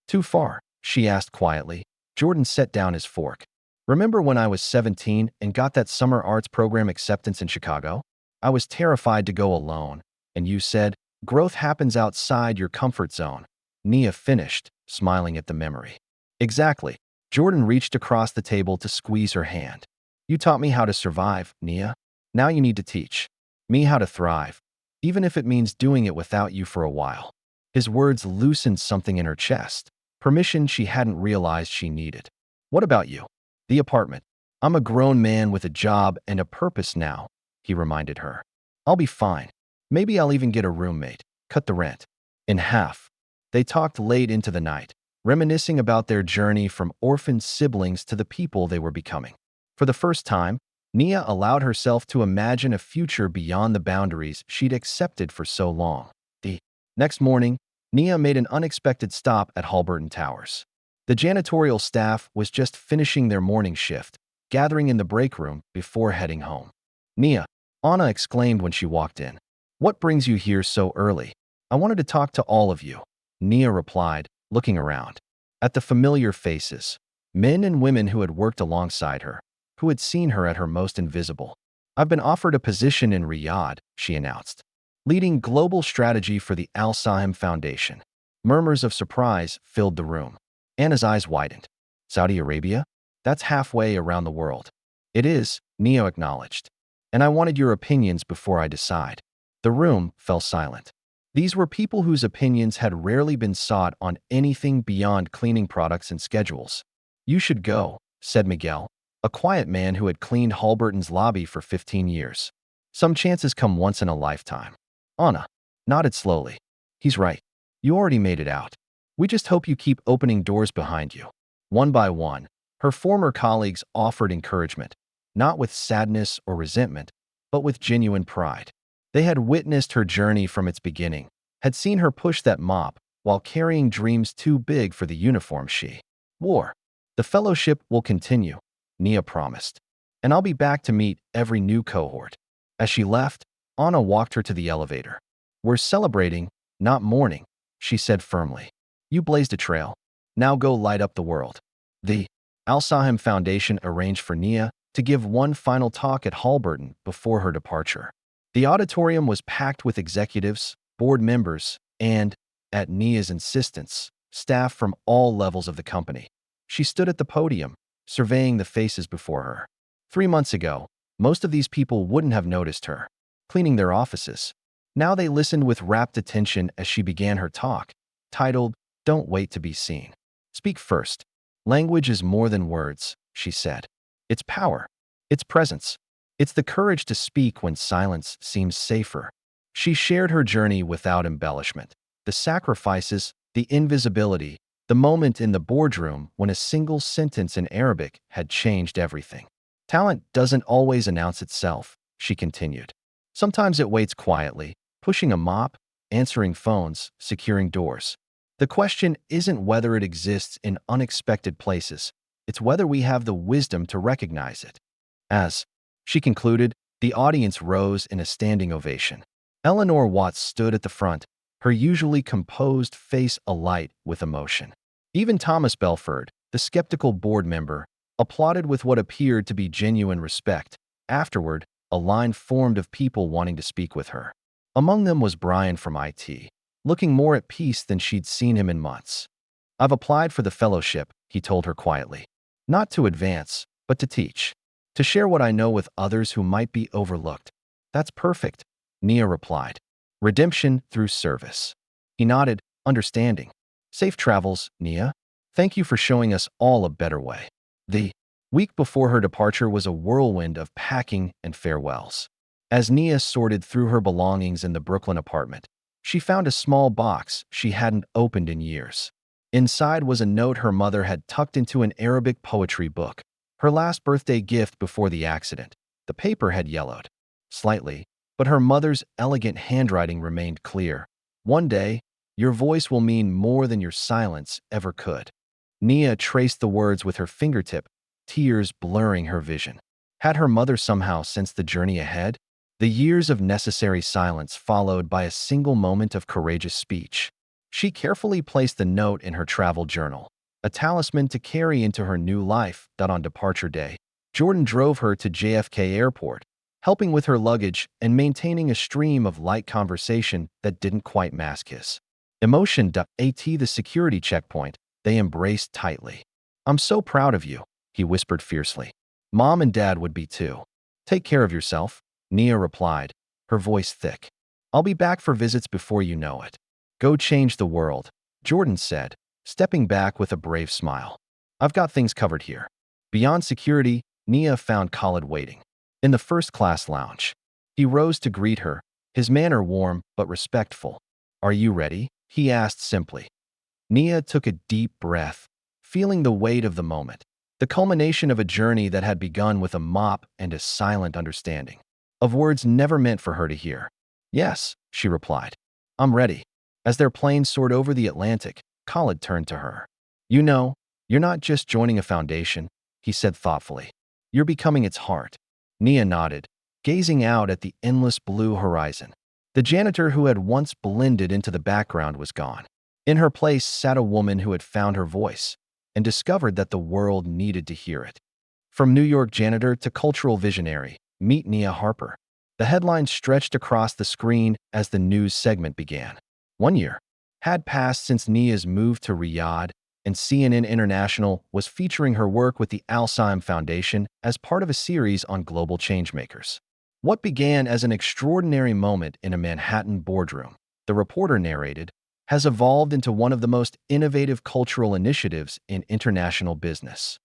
"Too far?" she asked quietly. Jordan set down his fork. "Remember when I was 17 and got that summer arts program acceptance in Chicago? I was terrified to go alone, and you said, 'Growth happens outside your comfort zone.'" Nia finished, smiling at the memory. "Exactly." Jordan reached across the table to squeeze her hand. "You taught me how to survive, Nia. Now you need to teach me how to thrive, even if it means doing it without you for a while." His words loosened something in her chest, permission she hadn't realized she needed. "What about you?" "The apartment. I'm a grown man with a job and a purpose now," he reminded her. "I'll be fine. Maybe I'll even get a roommate. Cut the rent in half." They talked late into the night, reminiscing about their journey from orphaned siblings to the people they were becoming. For the first time, Nia allowed herself to imagine a future beyond the boundaries she'd accepted for so long. The next morning, Nia made an unexpected stop at Halberton Towers. The janitorial staff was just finishing their morning shift, gathering in the break room before heading home. "Nia," Anna exclaimed when she walked in. "What brings you here so early?" "I wanted to talk to all of you," Nia replied, looking around at the familiar faces, men and women who had worked alongside her, who had seen her at her most invisible. "I've been offered a position in Riyadh," she announced, leading global strategy for the Al-Sheim Foundation. Murmurs of surprise filled the room. Anna's eyes widened. "Saudi Arabia? That's halfway around the world." "It is," Nia acknowledged. "And I wanted your opinions before I decide." The room fell silent. These were people whose opinions had rarely been sought on anything beyond cleaning products and schedules. "You should go," said Miguel, a quiet man who had cleaned Halberton's lobby for 15 years. "Some chances come once in a lifetime." Anna nodded slowly. "He's right. You already made it out. We just hope you keep opening doors behind you." One by one, Her former colleagues offered encouragement, not with sadness or resentment, but with genuine pride. They had witnessed her journey from its beginning, had seen her push that mop while carrying dreams too big for the uniform she wore. The fellowship will continue, Nia promised, and I'll be back to meet every new cohort. As she left, Anna walked her to the elevator. We're celebrating, not mourning, she said firmly. You blazed a trail. Now go light up the world. The Al-Sahim Foundation arranged for Nia to give one final talk at Halberton before her departure. The auditorium was packed with executives, board members, and, at Nia's insistence, staff from all levels of the company. She stood at the podium, surveying the faces before her. 3 months ago, most of these people wouldn't have noticed her, cleaning their offices. Now they listened with rapt attention as she began her talk, titled, "Don't Wait to Be Seen. Speak First. Language is more than words," she said. It's power. It's presence. It's the courage to speak when silence seems safer. She shared her journey without embellishment. The sacrifices, the invisibility, the moment in the boardroom when a single sentence in Arabic had changed everything. Talent doesn't always announce itself, she continued. Sometimes it waits quietly, pushing a mop, answering phones, securing doors. The question isn't whether it exists in unexpected places, it's whether we have the wisdom to recognize it. As she concluded, the audience rose in a standing ovation. Eleanor Watts stood at the front, her usually composed face alight with emotion. Even Thomas Belford, the skeptical board member, applauded with what appeared to be genuine respect. Afterward, a line formed of people wanting to speak with her. Among them was Brian from IT, looking more at peace than she'd seen him in months. I've applied for the fellowship, he told her quietly. Not to advance, but to teach. To share what I know with others who might be overlooked. That's perfect, Nia replied. Redemption through service. He nodded, understanding. Safe travels, Nia. Thank you for showing us all a better way. The week before her departure was a whirlwind of packing and farewells. As Nia sorted through her belongings in the Brooklyn apartment, she found a small box she hadn't opened in years. Inside was a note her mother had tucked into an Arabic poetry book, her last birthday gift before the accident. The paper had yellowed slightly, but her mother's elegant handwriting remained clear. One day, your voice will mean more than your silence ever could. Nia traced the words with her fingertip, tears blurring her vision. Had her mother somehow sensed the journey ahead? The years of necessary silence followed by a single moment of courageous speech. She carefully placed the note in her travel journal, a talisman to carry into her new life. On departure day, Jordan drove her to JFK Airport, helping with her luggage and maintaining a stream of light conversation that didn't quite mask his emotion. At the security checkpoint, they embraced tightly. I'm so proud of you, he whispered fiercely. Mom and Dad would be too. Take care of yourself, Nia replied, her voice thick. I'll be back for visits before you know it. Go change the world, Jordan said, stepping back with a brave smile. I've got things covered here. Beyond security, Nia found Khaled waiting in the first-class lounge. He rose to greet her, his manner warm but respectful. Are you ready? He asked simply. Nia took a deep breath, feeling the weight of the moment, the culmination of a journey that had begun with a mop and a silent understanding of words never meant for her to hear. Yes, she replied. I'm ready. As their plane soared over the Atlantic, Khaled turned to her. You know, you're not just joining a foundation, he said thoughtfully. You're becoming its heart. Nia nodded, gazing out at the endless blue horizon. The janitor who had once blended into the background was gone. In her place sat a woman who had found her voice and discovered that the world needed to hear it. From New York janitor to cultural visionary, meet Nia Harper. The headline stretched across the screen as the news segment began. 1 year had passed since Nia's move to Riyadh, and CNN International was featuring her work with the Al-Sheim Foundation as part of a series on global changemakers. What began as an extraordinary moment in a Manhattan boardroom, the reporter narrated, has evolved into one of the most innovative cultural initiatives in international business.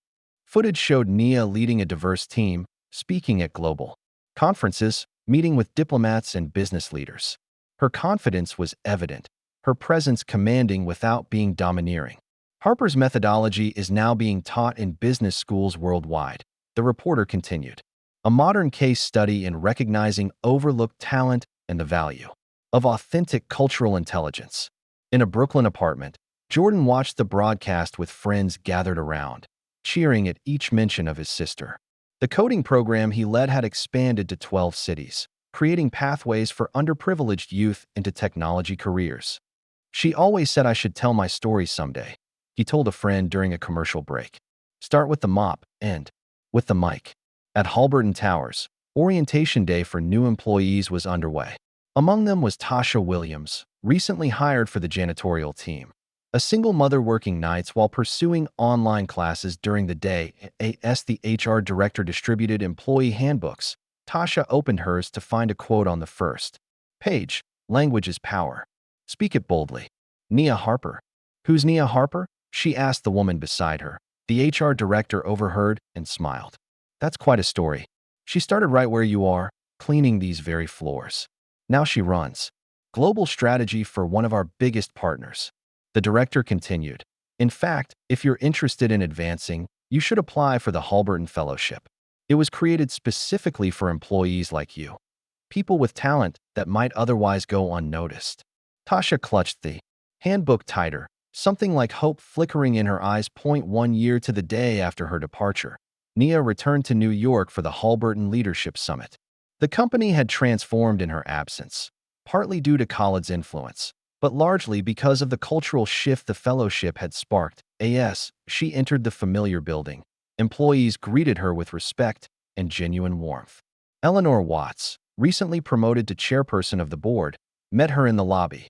Footage showed Nia leading a diverse team, speaking at global conferences, meeting with diplomats and business leaders. Her confidence was evident, her presence commanding without being domineering. Harper's methodology is now being taught in business schools worldwide, the reporter continued. A modern case study in recognizing overlooked talent and the value of authentic cultural intelligence. In a Brooklyn apartment, Jordan watched the broadcast with friends gathered around, cheering at each mention of his sister. The coding program he led had expanded to 12 cities, creating pathways for underprivileged youth into technology careers. She always said I should tell my story someday, he told a friend during a commercial break. Start with the mop, end with the mic. At Halberton Towers, orientation day for new employees was underway. Among them was Tasha Williams, recently hired for the janitorial team. A single mother working nights while pursuing online classes during the day. As the HR director distributed employee handbooks, Tasha opened hers to find a quote on the first page. Language is power. Speak it boldly. Nia Harper. Who's Nia Harper? She asked the woman beside her. The HR director overheard and smiled. That's quite a story. She started right where you are, cleaning these very floors. Now she runs global strategy for one of our biggest partners. The director continued. In fact, if you're interested in advancing, you should apply for the Halberton Fellowship. It was created specifically for employees like you, people with talent that might otherwise go unnoticed. Tasha clutched the handbook tighter, something like hope flickering in her eyes. 1 year to the day after her departure, Nia returned to New York for the Halberton Leadership Summit. The company had transformed in her absence, partly due to Khaled's influence, but largely because of the cultural shift the fellowship had sparked. As she entered the familiar building, employees greeted her with respect and genuine warmth. Eleanor Watts, recently promoted to chairperson of the board, met her in the lobby.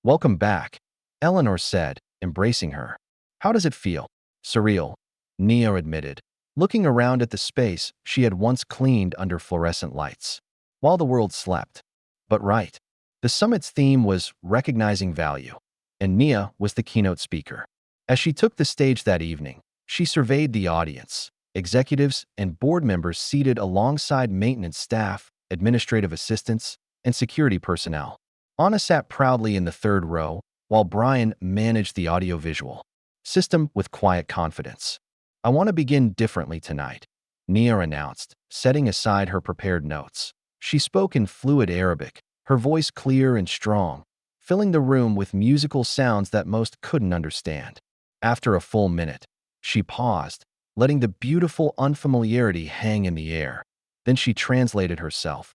Welcome back, Eleanor said, embracing her. How does it feel? Surreal, Nia admitted, looking around at the space she had once cleaned under fluorescent lights, while the world slept. But right. The summit's theme was recognizing value, and Nia was the keynote speaker. As she took the stage that evening, she surveyed the audience, executives and board members seated alongside maintenance staff, administrative assistants, and security personnel. Anna sat proudly in the third row, while Brian managed the audiovisual system with quiet confidence. I want to begin differently tonight, Nia announced, setting aside her prepared notes. She spoke in fluid Arabic, her voice clear and strong, filling the room with musical sounds that most couldn't understand. After a full minute, she paused, letting the beautiful unfamiliarity hang in the air. Then she translated herself.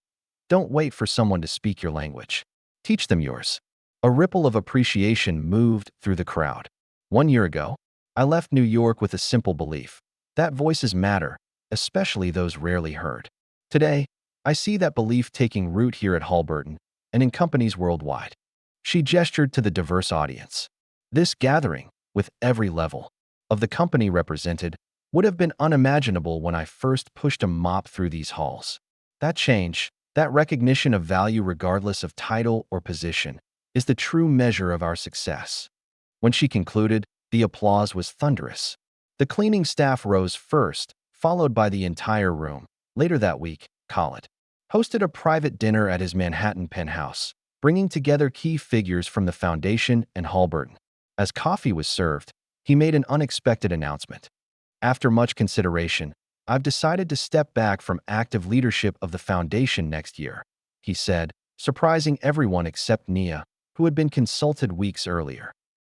Don't wait for someone to speak your language. Teach them yours. A ripple of appreciation moved through the crowd. 1 year ago, I left New York with a simple belief that voices matter, especially those rarely heard. Today, I see that belief taking root here at Halberton and in companies worldwide. She gestured to the diverse audience. This gathering, with every level of the company represented, would have been unimaginable when I first pushed a mop through these halls. That change, that recognition of value regardless of title or position, is the true measure of our success. When she concluded, the applause was thunderous. The cleaning staff rose first, followed by the entire room. Later that week, Khaled hosted a private dinner at his Manhattan penthouse, bringing together key figures from the foundation and Halberton. As coffee was served, he made an unexpected announcement. After much consideration, I've decided to step back from active leadership of the foundation next year, he said, surprising everyone except Nia, who had been consulted weeks earlier.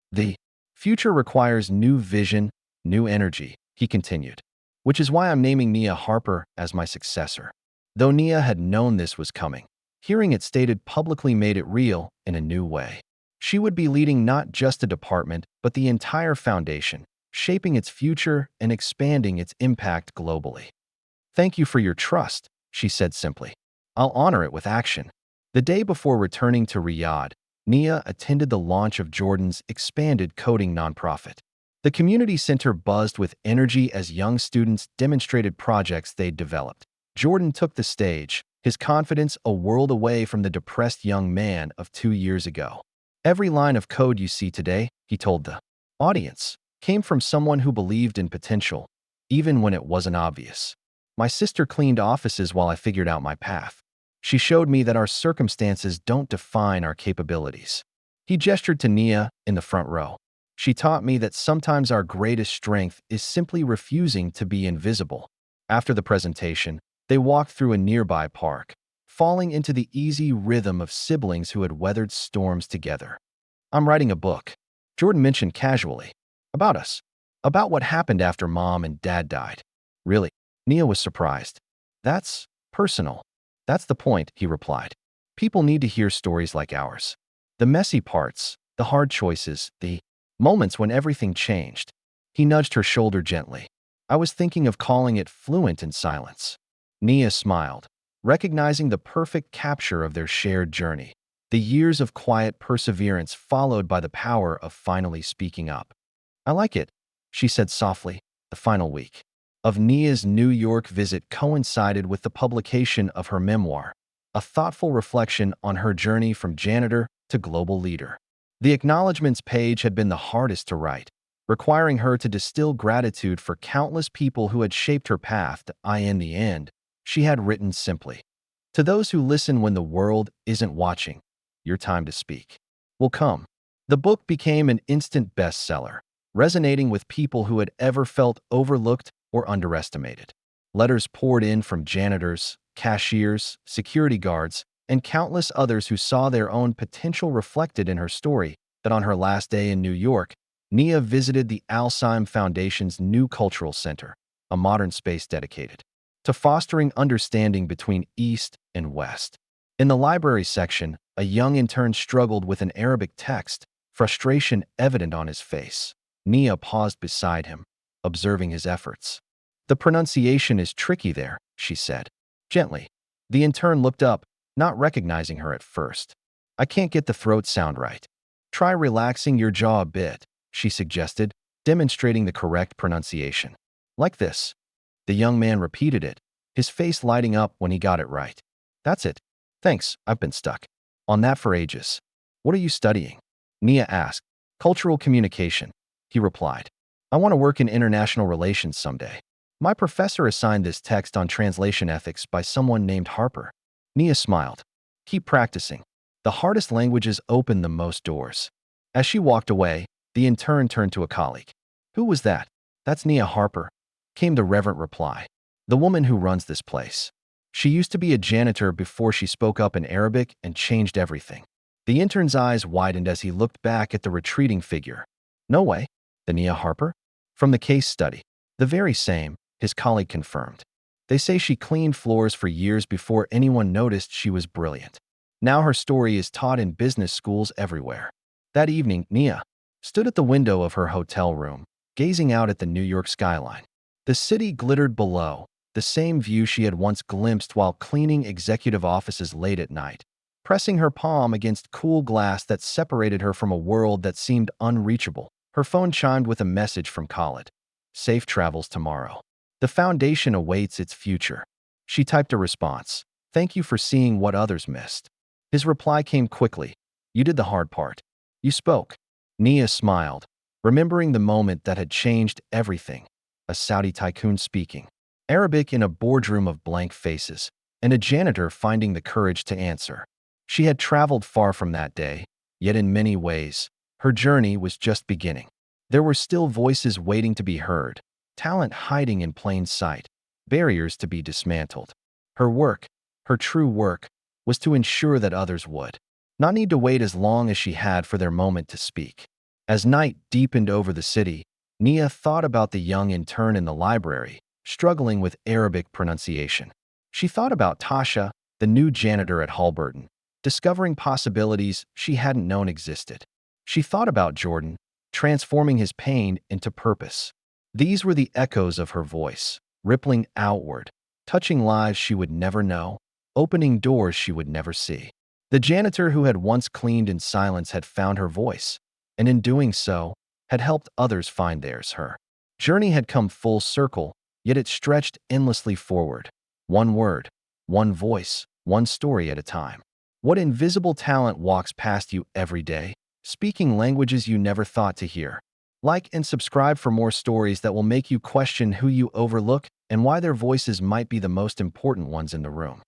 The future requires new vision, new energy, he continued, which is why I'm naming Nia Harper as my successor. Though Nia had known this was coming, hearing it stated publicly made it real in a new way. She would be leading not just a department, but the entire foundation, shaping its future and expanding its impact globally. Thank you for your trust, she said simply. I'll honor it with action. The day before returning to Riyadh, Nia attended the launch of Jordan's expanded coding nonprofit. The community center buzzed with energy as young students demonstrated projects they'd developed. Jordan took the stage, his confidence a world away from the depressed young man of 2 years ago. Every line of code you see today, he told the audience, came from someone who believed in potential, even when it wasn't obvious. My sister cleaned offices while I figured out my path. She showed me that our circumstances don't define our capabilities. He gestured to Nia in the front row. She taught me that sometimes our greatest strength is simply refusing to be invisible. After the presentation, they walked through a nearby park, falling into the easy rhythm of siblings who had weathered storms together. I'm writing a book, Jordan mentioned casually. About us. About what happened after Mom and Dad died. Really? Nia was surprised. That's personal. That's the point, he replied. People need to hear stories like ours. The messy parts, the hard choices, the moments when everything changed. He nudged her shoulder gently. I was thinking of calling it Fluent in Silence. Nia smiled, recognizing the perfect capture of their shared journey. The years of quiet perseverance followed by the power of finally speaking up. I like it, she said softly. The final week of Nia's New York visit coincided with the publication of her memoir, a thoughtful reflection on her journey from janitor to global leader. The acknowledgments page had been the hardest to write, requiring her to distill gratitude for countless people who had shaped her path to in the end, she had written simply, to those who listen when the world isn't watching, your time to speak will come. The book became an instant bestseller, resonating with people who had ever felt overlooked or underestimated. Letters poured in from janitors, cashiers, security guards, and countless others who saw their own potential reflected in her story that on her last day in New York, Nia visited the Al-Sheim Foundation's new cultural center, a modern space dedicated to fostering understanding between East and West. In the library section, a young intern struggled with an Arabic text, frustration evident on his face. Nia paused beside him, observing his efforts. The pronunciation is tricky there, she said, gently. The intern looked up, not recognizing her at first. I can't get the throat sound right. Try relaxing your jaw a bit, she suggested, demonstrating the correct pronunciation. Like this. The young man repeated it, his face lighting up when he got it right. That's it. Thanks, I've been stuck on that for ages. What are you studying? Nia asked. Cultural communication, he replied. I want to work in international relations someday. My professor assigned this text on translation ethics by someone named Harper. Nia smiled. Keep practicing. The hardest languages open the most doors. As she walked away, the intern turned to a colleague. Who was that? That's Nia Harper, came the reverent reply. The woman who runs this place. She used to be a janitor before she spoke up in Arabic and changed everything. The intern's eyes widened as he looked back at the retreating figure. No way. The Nia Harper? From the case study. The very same, his colleague confirmed. They say she cleaned floors for years before anyone noticed she was brilliant. Now her story is taught in business schools everywhere. That evening, Nia stood at the window of her hotel room, gazing out at the New York skyline. The city glittered below, the same view she had once glimpsed while cleaning executive offices late at night. Pressing her palm against cool glass that separated her from a world that seemed unreachable, her phone chimed with a message from Khaled. Safe travels tomorrow. The foundation awaits its future. She typed a response. Thank you for seeing what others missed. His reply came quickly. You did the hard part. You spoke. Nia smiled, remembering the moment that had changed everything. A Saudi tycoon speaking Arabic in a boardroom of blank faces, and a janitor finding the courage to answer. She had traveled far from that day, yet in many ways, her journey was just beginning. There were still voices waiting to be heard, talent hiding in plain sight, barriers to be dismantled. Her work, her true work, was to ensure that others would not need to wait as long as she had for their moment to speak. As night deepened over the city, Nia thought about the young intern in the library, struggling with Arabic pronunciation. She thought about Tasha, the new janitor at Halberton, discovering possibilities she hadn't known existed. She thought about Jordan, transforming his pain into purpose. These were the echoes of her voice, rippling outward, touching lives she would never know, opening doors she would never see. The janitor who had once cleaned in silence had found her voice, and in doing so, had helped others find theirs. Her journey had come full circle, yet it stretched endlessly forward. One word, one voice, one story at a time. What invisible talent walks past you every day, speaking languages you never thought to hear? Like and subscribe for more stories that will make you question who you overlook and why their voices might be the most important ones in the room.